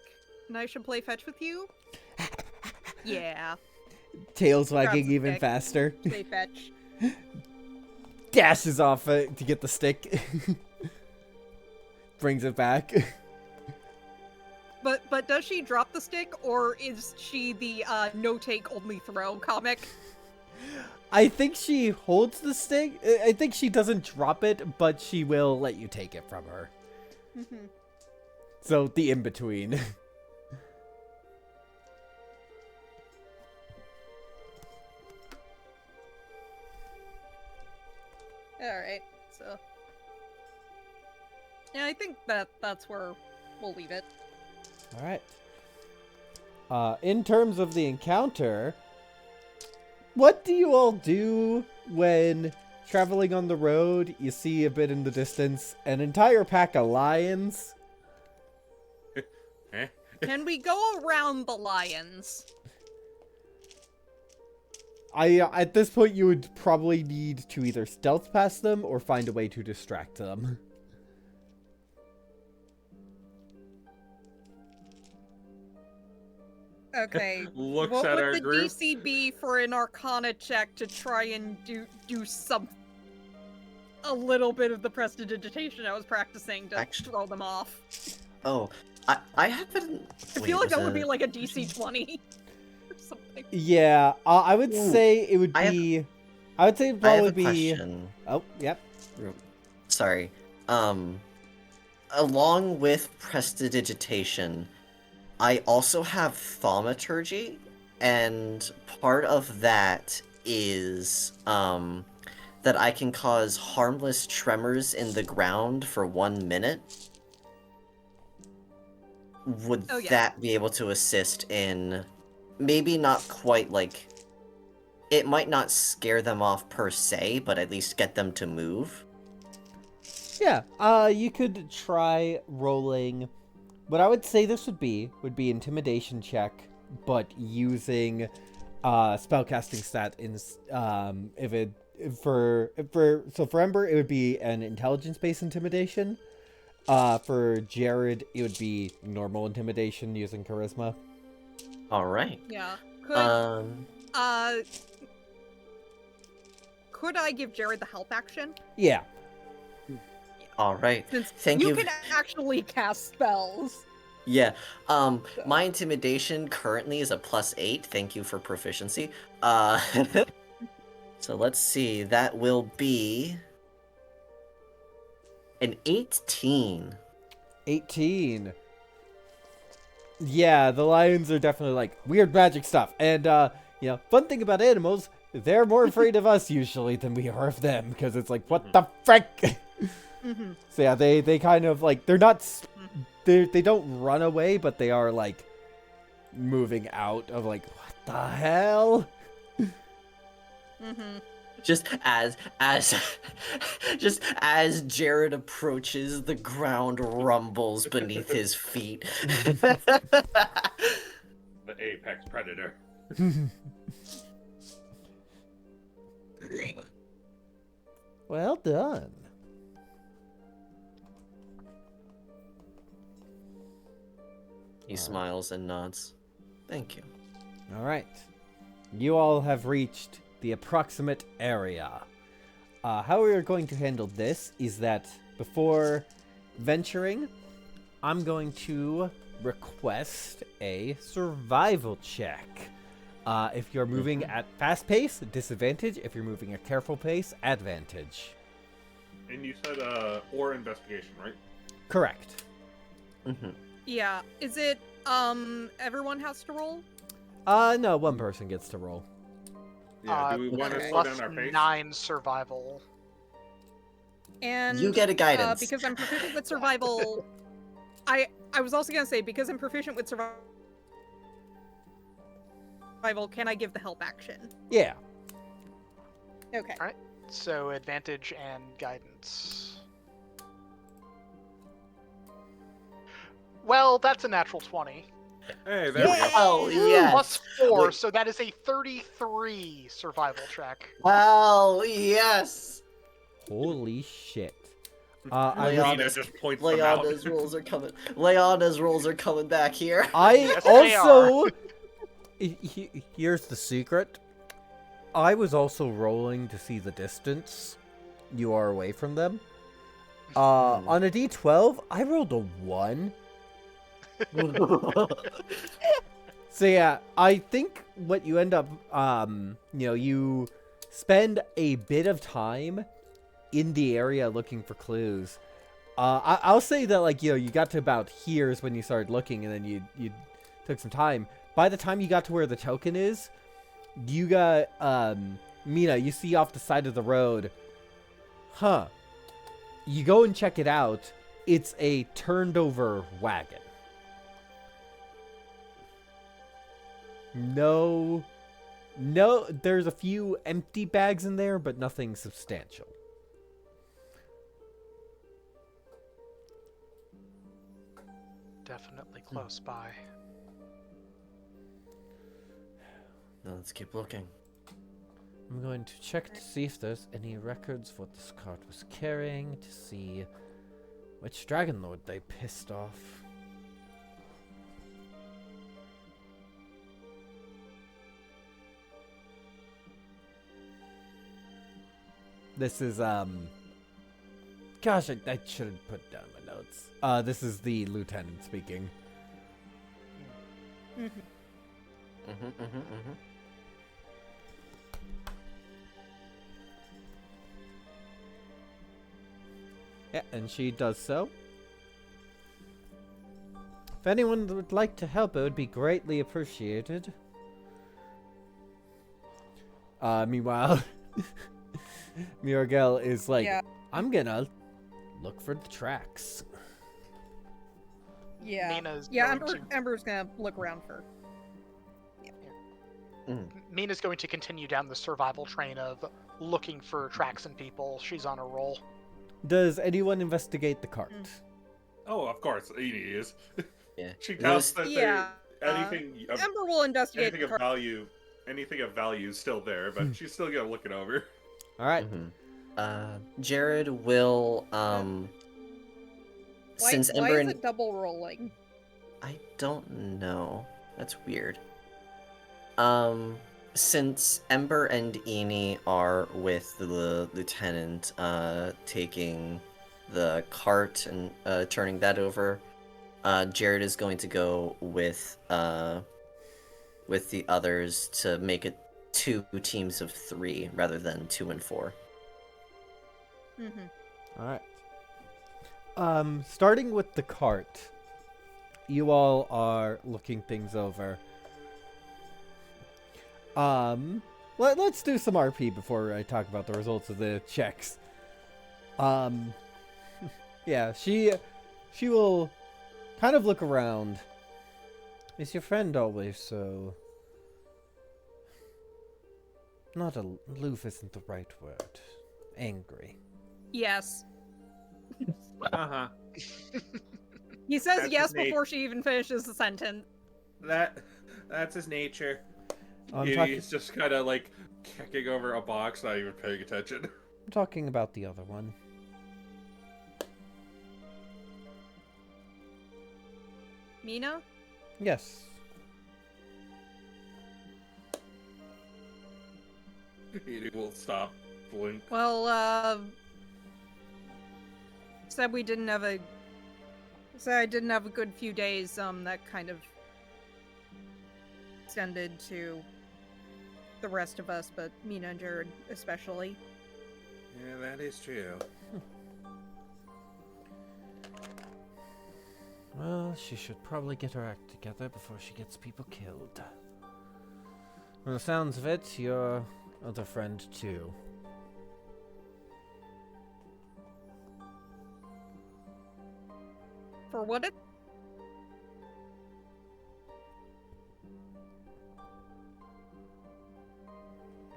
and I should play fetch with you. Yeah, Tails wagging Grabs a even stick. faster. play fetch. Dashes off it to get the stick. Brings it back. But does she drop the stick, or is she the no take only throw comic? I think she holds the stick. I think she doesn't drop it, but she will let you take it from her. Mm-hmm. So the in between. All right, so yeah, I think that's where we'll leave it. All right. In terms of the encounter, what do you all do when traveling on the road? You see a bit in the distance an entire pack of lions. Eh? Can we go around the lions? At this point, you would probably need to either stealth past them or find a way to distract them. Okay. Looks What at would our the group. DC be for an Arcana check to try and do some a little bit of the prestidigitation I was practicing to Actually- throw them off? Oh, I haven't. I wait, feel like was that would it- be like a DC 20 or something. Yeah, I would Ooh, say it would I have- be. I would say it'd I have probably a be. question. Oh, yep. Sorry. Along with prestidigitation, I also have thaumaturgy, and part of that is that I can cause harmless tremors in the ground for 1 minute. Would Oh, yeah. that be able to assist in maybe not quite like it might not scare them off per se, but at least get them to move? Yeah. You could try rolling. What I would say this would be intimidation check, but using spellcasting stat in for Ember it would be an intelligence based intimidation. For Jared it would be normal intimidation using charisma. All right. Yeah. Could Um, could I give Jared the help action? Yeah. all right. Since Thank you. can actually cast spells. Yeah. My intimidation currently is a +8. Thank you for proficiency. So let's see. That will be an 18. 18. Yeah, the lions are definitely like weird magic stuff. And fun thing about animals, they're more afraid of us usually than we are of them, because it's like, what the frick? Mm-hmm. So yeah, they kind of like they don't run away, but they are like moving out of like, what the hell? Mm-hmm. Just as Jared approaches, the ground rumbles beneath his feet. The apex predator. Well done. He smiles and nods. Thank you. All right. You all have reached the approximate area. How we are going to handle this is that before venturing, I'm going to request a survival check. If you're moving at fast pace, disadvantage. If you're moving at careful pace, advantage. And you said or investigation, right? Correct. Mm-hmm. Yeah. Is it everyone has to roll? No, one person gets to roll. Yeah. Do we want to okay. slow down our pace? +9 survival. And You get a guidance. because I'm proficient with survival. I was also gonna say, because I'm proficient with survival, can I give the help action? Yeah. Okay. Alright. So advantage and guidance. Well, that's a natural 20. Hey, there we go. Hell yes. Plus 4, Wait. so that is a 33 survival check. Hell yes. Holy shit. Leon- Leona just points them out. Leonda's rolls are coming. Leonda's rolls are coming back here. I Yes, they also... Here's the secret. I was also rolling to see the distance you are away from them. On a d12, I rolled a 1. So yeah, I think what you end up, you spend a bit of time in the area looking for clues. I'll say that, like, you got to about here is when you started looking, and then you took some time. By the time you got to where the token is, you got, Mina, you see off the side of the road, huh. You go and check it out. It's a turned over wagon. No, there's a few empty bags in there, but nothing substantial. Definitely close by. Now let's keep looking. I'm going to check to see if there's any records of what this cart was carrying, to see which Dragon Lord they pissed off. This is, gosh, I should have put down my notes. This is the lieutenant speaking. Yeah, and she does so. If anyone would like to help, it would be greatly appreciated. Meanwhile, Muriel is like, Yeah. I'm gonna look for the tracks. Yeah. Mina's Yeah, going to- Ember's gonna look around for. Mina's going to continue down the survival train of looking for tracks and people. She's on a roll. Does anyone investigate the cart? Oh, of course, Edie is. Yeah. She doubts that Yeah. anything of, Ember will investigate anything the of car. value, anything of value is still there, but she's still gonna look it over. All right. Jared will Why, since why Ember is and it double rolling? I don't know. That's weird. Since Ember and Eni are with the lieutenant, taking the cart and turning that over, Jared is going to go with the others to make it 2 teams of 3 rather than 2 and 4. All right. Starting with the cart, you all are looking things over. Let's do some RP before I talk about the results of the checks. Yeah, she will kind of look around. Is your friend always so... Not aloof isn't the right word. Angry. Yes. Uh-huh. He says That's yes his name. before she even finishes the sentence. That's his nature. I'm He's just kind of like kicking over a box, not even paying attention. I'm talking about the other one. Mina? Yes. He will stop, blink. Well, said I didn't have a good few days, that kind of extended to the rest of us, but Mina and Jared especially. Yeah, that is true. Well, she should probably get her act together before she gets people killed. From the sounds of it, your other friend too. For what it?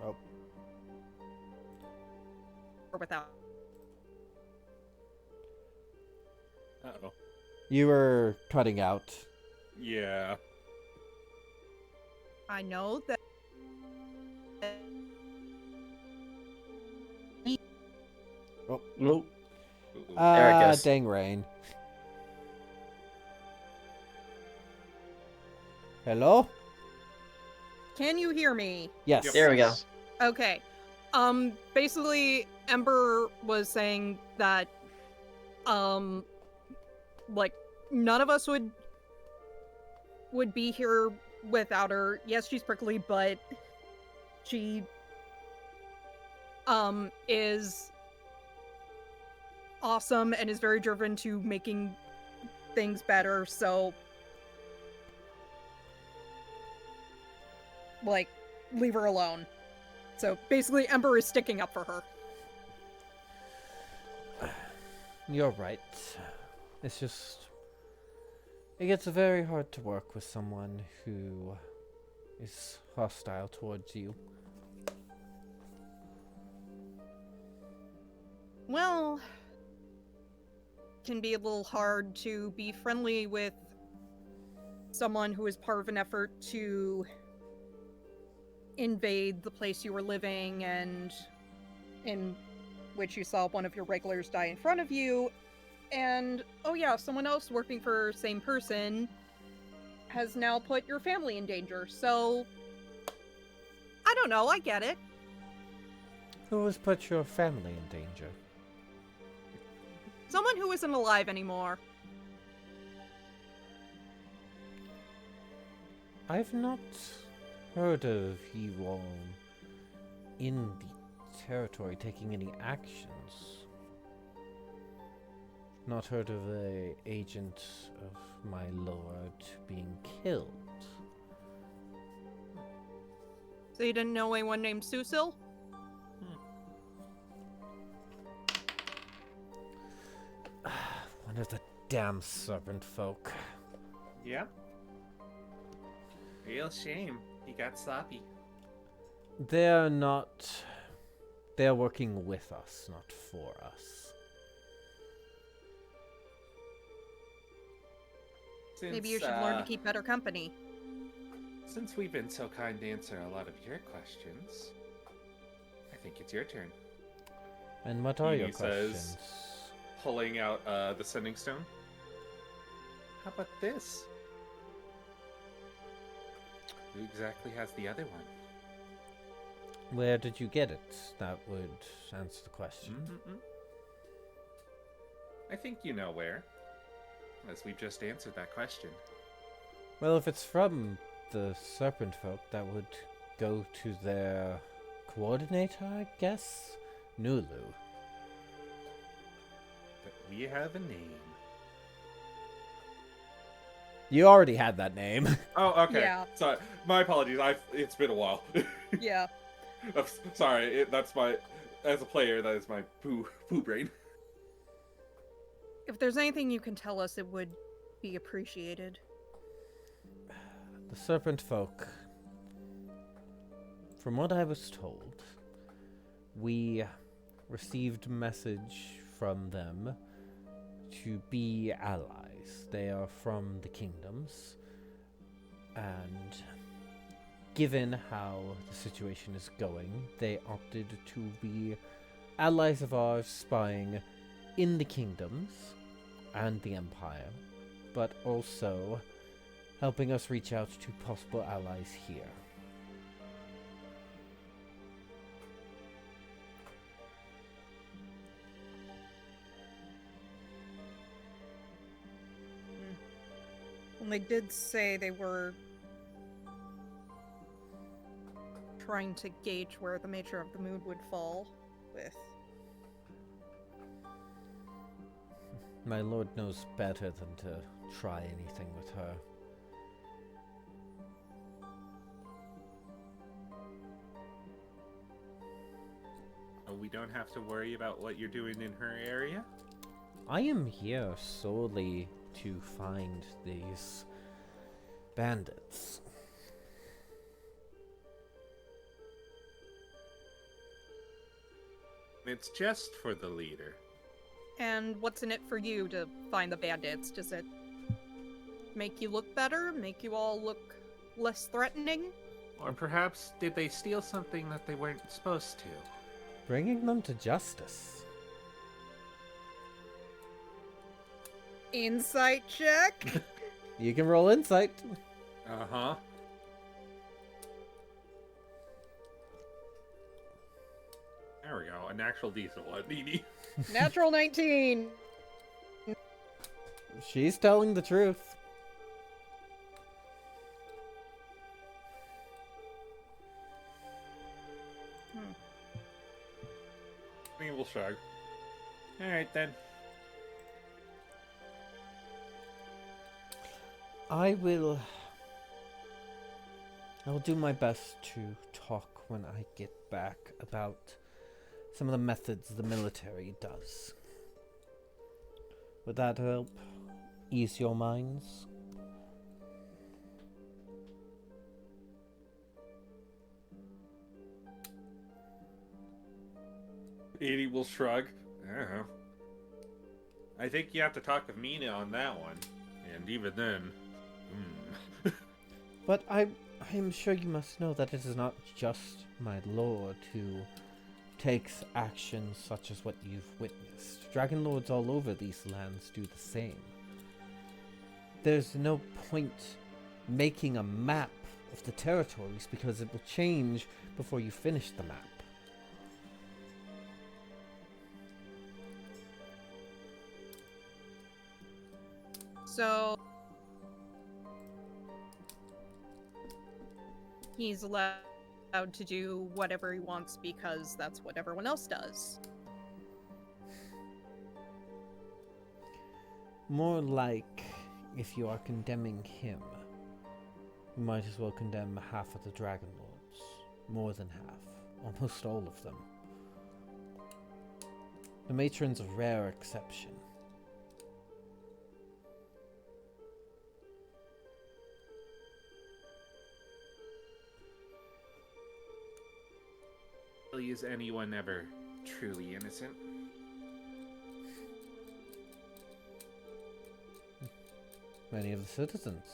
Oh. Or without. Uh-oh. You were cutting out. Yeah. I know that. Nope. Ooh. Ericus. Dang rain. Hello? Can you hear me? Yes. Yep. There we go. Okay. Basically, Ember was saying that, like, none of us would be here without her. Yes, she's prickly, but she, is awesome and is very driven to making things better, so, like, leave her alone. So basically, Ember is sticking up for her. You're right. It's just... It gets very hard to work with someone who is hostile towards you. Well, can be a little hard to be friendly with someone who is part of an effort to invade the place you were living and in which you saw one of your regulars die in front of you, and oh yeah, someone else working for same person has now put your family in danger. So I don't know, I get it. Who has put your family in danger? Someone who isn't alive anymore. I've not heard of you all in the territory taking any actions. Not heard of a agent of my lord being killed. So you didn't know anyone named Susil? One of the damn serpent folk. Yeah. Real shame. He got sloppy. They're not... They're working with us, not for us. Maybe you should learn to keep better company. Since we've been so kind to answer a lot of your questions, I think it's your turn. And what are your He says- questions? Pulling out the sending stone. How about this? Who exactly has the other one? Where did you get it? That would answer the question. Mm-mm-mm. I think you know where, as we've just answered that question. Well, if it's from the serpent folk, that would go to their coordinator, I guess? Nulu. But we have a name. You already had that name. Oh, okay. Yeah. Sorry, my apologies. It's been a while. Yeah. Sorry. That's my, as a player, that is my poo brain. If there's anything you can tell us, it would be appreciated. The serpent folk, from what I was told, we received a message from them to be allies. They are from the kingdoms, and given how the situation is going, they opted to be allies of ours spying in the kingdoms and the empire, but also helping us reach out to possible allies here. And they did say they were trying to gauge where the Matriarch of the Moon would fall with. My lord knows better than to try anything with her. Oh, we don't have to worry about what you're doing in her area? I am here solely to find these bandits. It's just for the leader. And what's in it for you to find the bandits? Does it make you look better? Make you all look less threatening? Or perhaps did they steal something that they weren't supposed to? Bringing them to justice. Insight check. You can roll insight. Uh-huh. There we go. A natural decent one. Nini. Natural 19. She's telling the truth. We will shrug. Alright then. I will do my best to talk when I get back about some of the methods the military does. Would that help ease your minds? Edie will shrug. I don't know. I think you have to talk with Mina on that one. And even then... But I'm sure you must know that it is not just my lord who takes actions such as what you've witnessed. Dragon lords all over these lands do the same. There's no point making a map of the territories because it will change before you finish the map. So he's allowed to do whatever he wants because that's what everyone else does. More like if you are condemning him, you might as well condemn half of the Dragon Lords. More than half. Almost all of them. The Matron's a rare exception. Is anyone ever truly innocent? Many of the citizens.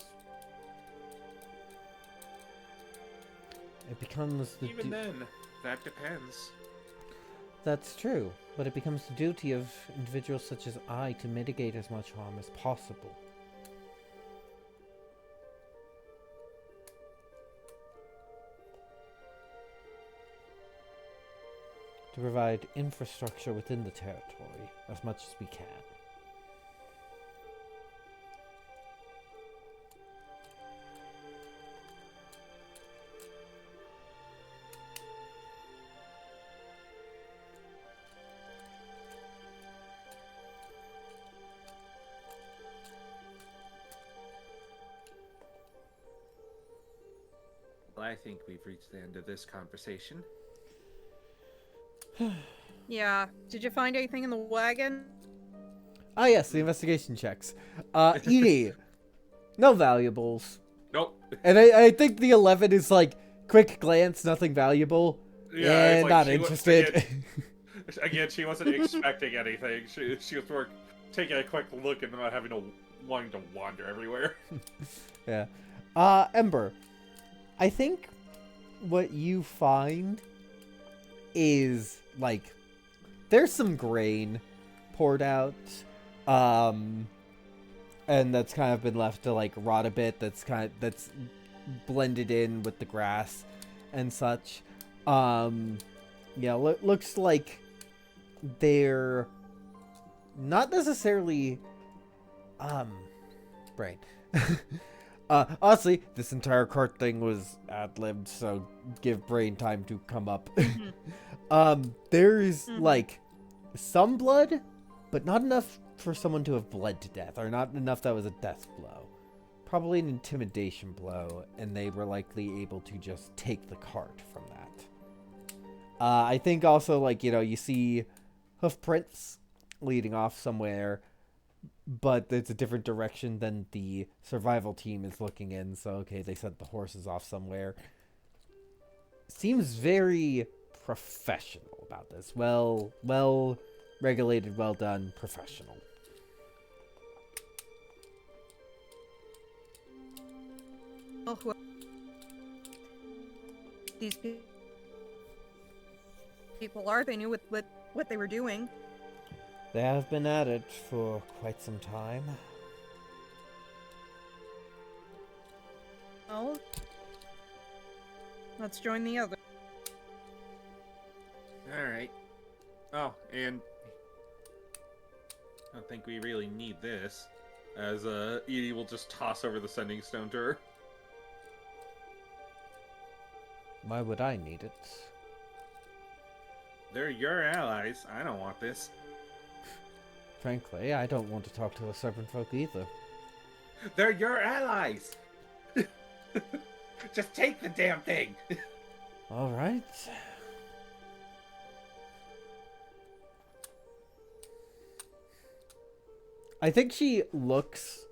It becomes the Even then, that depends. That's true, but it becomes the duty of individuals such as I to mitigate as much harm as possible. To provide infrastructure within the territory as much as we can. Well, I think we've reached the end of this conversation. Yeah. Did you find anything in the wagon? Ah yes, the investigation checks. Edie, no valuables. Nope. And I think the 11 is like, quick glance, nothing valuable. Yeah, it's like not she interested. Again, she wasn't expecting anything. She was more taking a quick look and not wanting to wander everywhere. Yeah. Ember, I think what you find is, like, there's some grain poured out, and that's kind of been left to, like, rot a bit, that's blended in with the grass and such. Yeah, looks like they're not necessarily, brain. Honestly, this entire cart thing was ad-libbed, so give Brain time to come up. There's, like, some blood, but not enough for someone to have bled to death, or not enough that was a death blow. Probably an intimidation blow, and they were likely able to just take the cart from that. I think also, like, you know, you see hoof prints leading off somewhere, but it's a different direction than the survival team is looking in, so okay, they sent the horses off somewhere. Seems very professional about this. Well regulated, well done, professional. Oh, these people are. They knew what they were doing. They have been at it for quite some time. Well, let's join the other. Alright. Oh, and I don't think we really need this. As Edie will just toss over the sending stone to her. Why would I need it? They're your allies. I don't want this. Frankly, I don't want to talk to a serpent folk either. They're your allies! Just take the damn thing! All right. I think she looks...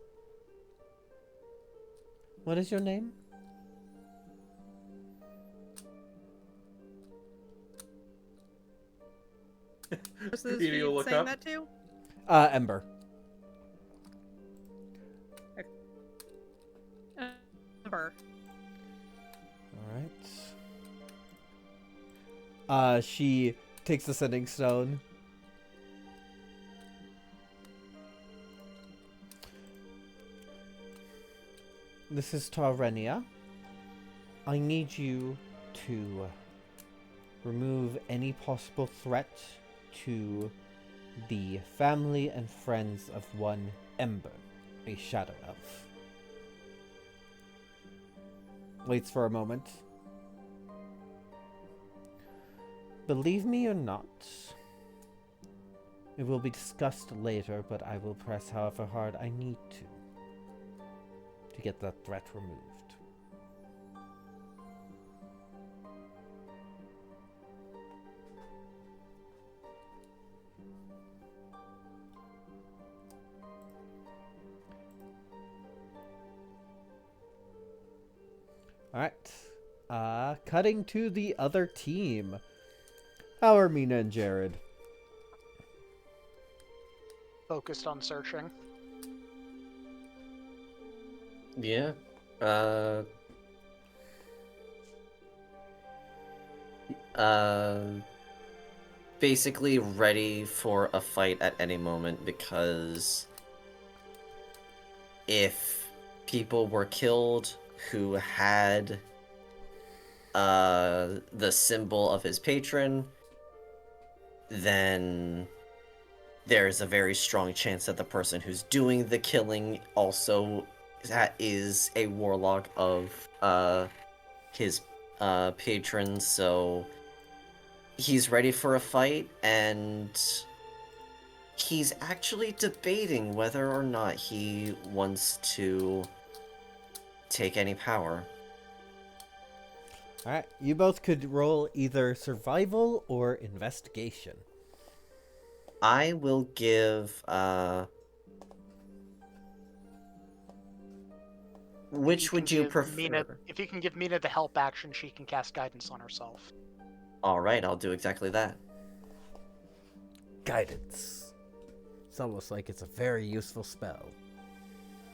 What is your name? This is Edie will look saying up. that too? Ember. Ember. Alright. She takes the sending stone. This is Tarenia. I need you to remove any possible threat to the family and friends of one Ember, a shadow elf. Waits for a moment. Believe me or not, it will be discussed later, but I will press however hard I need to get that threat removed. Alright. Cutting to the other team. How are Mina and Jared? Focused on searching. Yeah. Basically ready for a fight at any moment, because if people were killed who had the symbol of his patron, then there's a very strong chance that the person who's doing the killing also is a warlock of his patron, so he's ready for a fight, and he's actually debating whether or not he wants to take any power. Alright, you both could roll either survival or investigation. I will give, which would you prefer? Mina, if you can give Mina the help action, she can cast guidance on herself. Alright, I'll do exactly that. Guidance. It's almost like it's a very useful spell.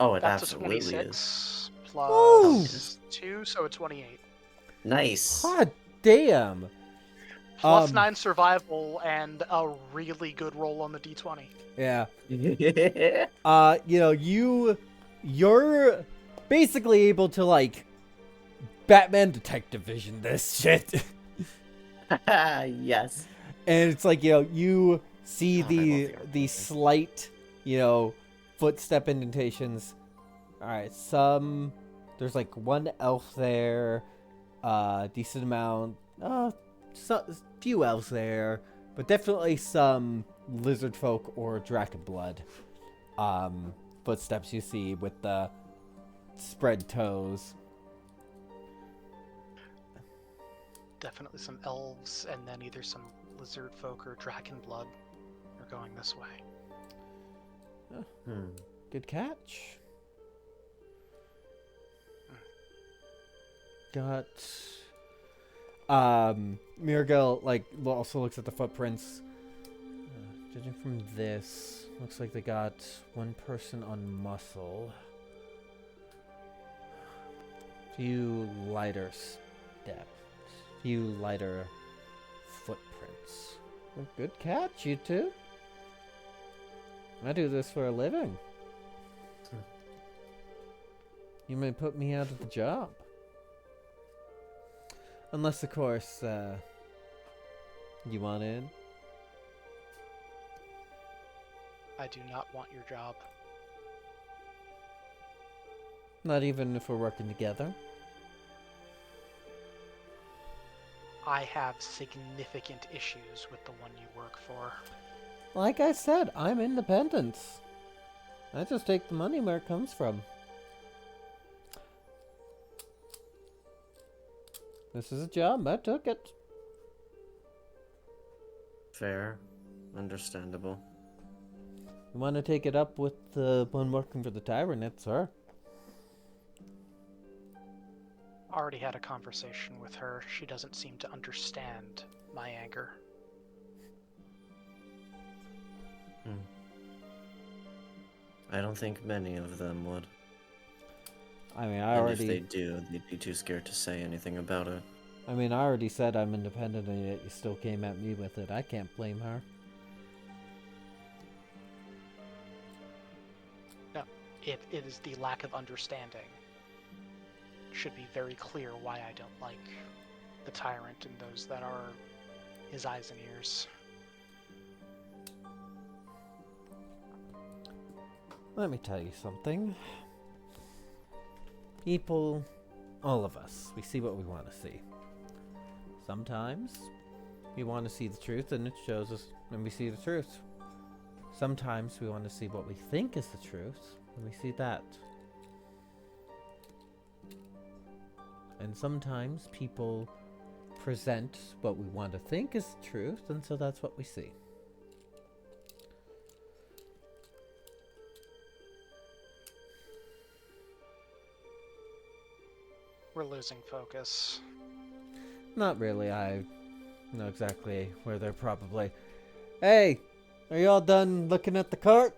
Oh, it That's absolutely a is. 26 plus Ooh. 2, so a 28. Nice. Hot damn! Plus 9 survival and a really good roll on the d20. Yeah. You're basically able to, like, Batman Detective Vision this shit. Yes. And it's like, you see God, I love the the art. slight, footstep indentations. Alright, there's like one elf there, decent amount, few elves there, but definitely some lizard folk or dragon blood footsteps you see with the spread toes. Definitely some elves, and then either some lizard folk or dragon blood are going this way. Good catch. Got Mirgel also looks at the footprints. Judging from this, looks like they got one person on muscle. Few lighter steps. few lighter footprints. Well, good catch, you two. I do this for a living. You may put me out of the job. Unless, of course, you want in? I do not want your job. Not even if we're working together? I have significant issues with the one you work for. Like I said, I'm independent. I just take the money where it comes from. This is a job, I took it. Fair. Understandable. You want to take it up with the one working for the tyrant, it's her. Already had a conversation with her. She doesn't seem to understand my anger. I don't think many of them would. I mean, And if they do, they'd be too scared to say anything about it. I mean, I already said I'm independent, and yet you still came at me with it. I can't blame her. No, it is the lack of understanding. Should be very clear why I don't like the tyrant and those that are his eyes and ears. Let me tell you something. People, all of us, we see what we want to see. Sometimes we want to see the truth and it shows us and we see the truth. Sometimes we want to see what we think is the truth and we see that. And sometimes people present what we want to think is the truth, and so that's what we see. We're losing focus. Not really, I know exactly where they're probably... Hey! Are you all done looking at the cart?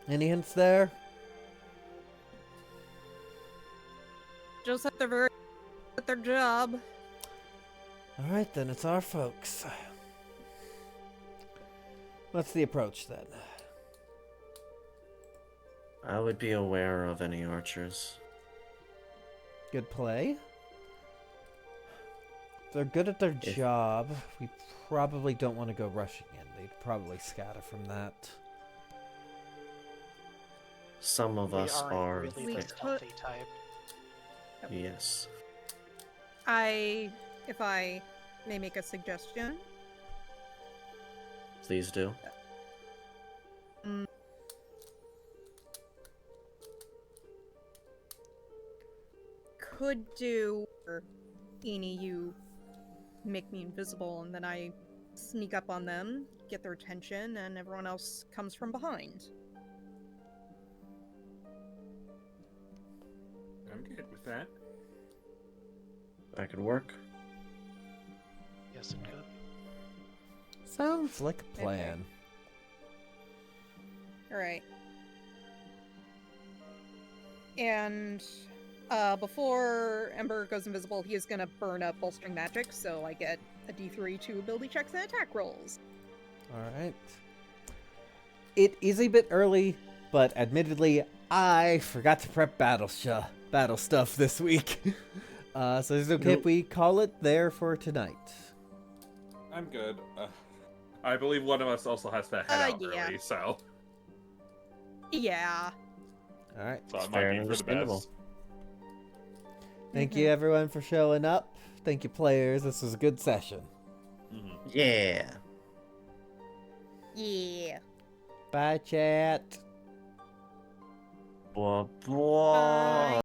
Any hints there? Just at their at their job. Alright then, it's our folks. What's the approach then? I would be aware of any archers. Good play? If they're good at their job, we probably don't want to go rushing in. They'd probably scatter from that. Some of us aren't are. really We the could- stealthy type. Yes. If I may make a suggestion, Please do. could do, or Eni, you make me invisible, and then I sneak up on them, get their attention, and everyone else comes from behind. I'm good with that. That could work. Yes, it could. Sounds like a plan. Alright. And before Ember goes invisible, he is gonna burn up bolstering magic, so I get a D3 to ability checks and attack rolls. Alright. It is a bit early, but admittedly, I forgot to prep battle stuff this week. So it's okay if we call it there for tonight. I'm good. I believe one of us also has to head out yeah. early, so Yeah. Alright. it Fair might and be for the understandable. best. Thank you everyone for showing up. Thank you players. This was a good session. Yeah. Yeah. Bye chat. Blah, blah. Bye.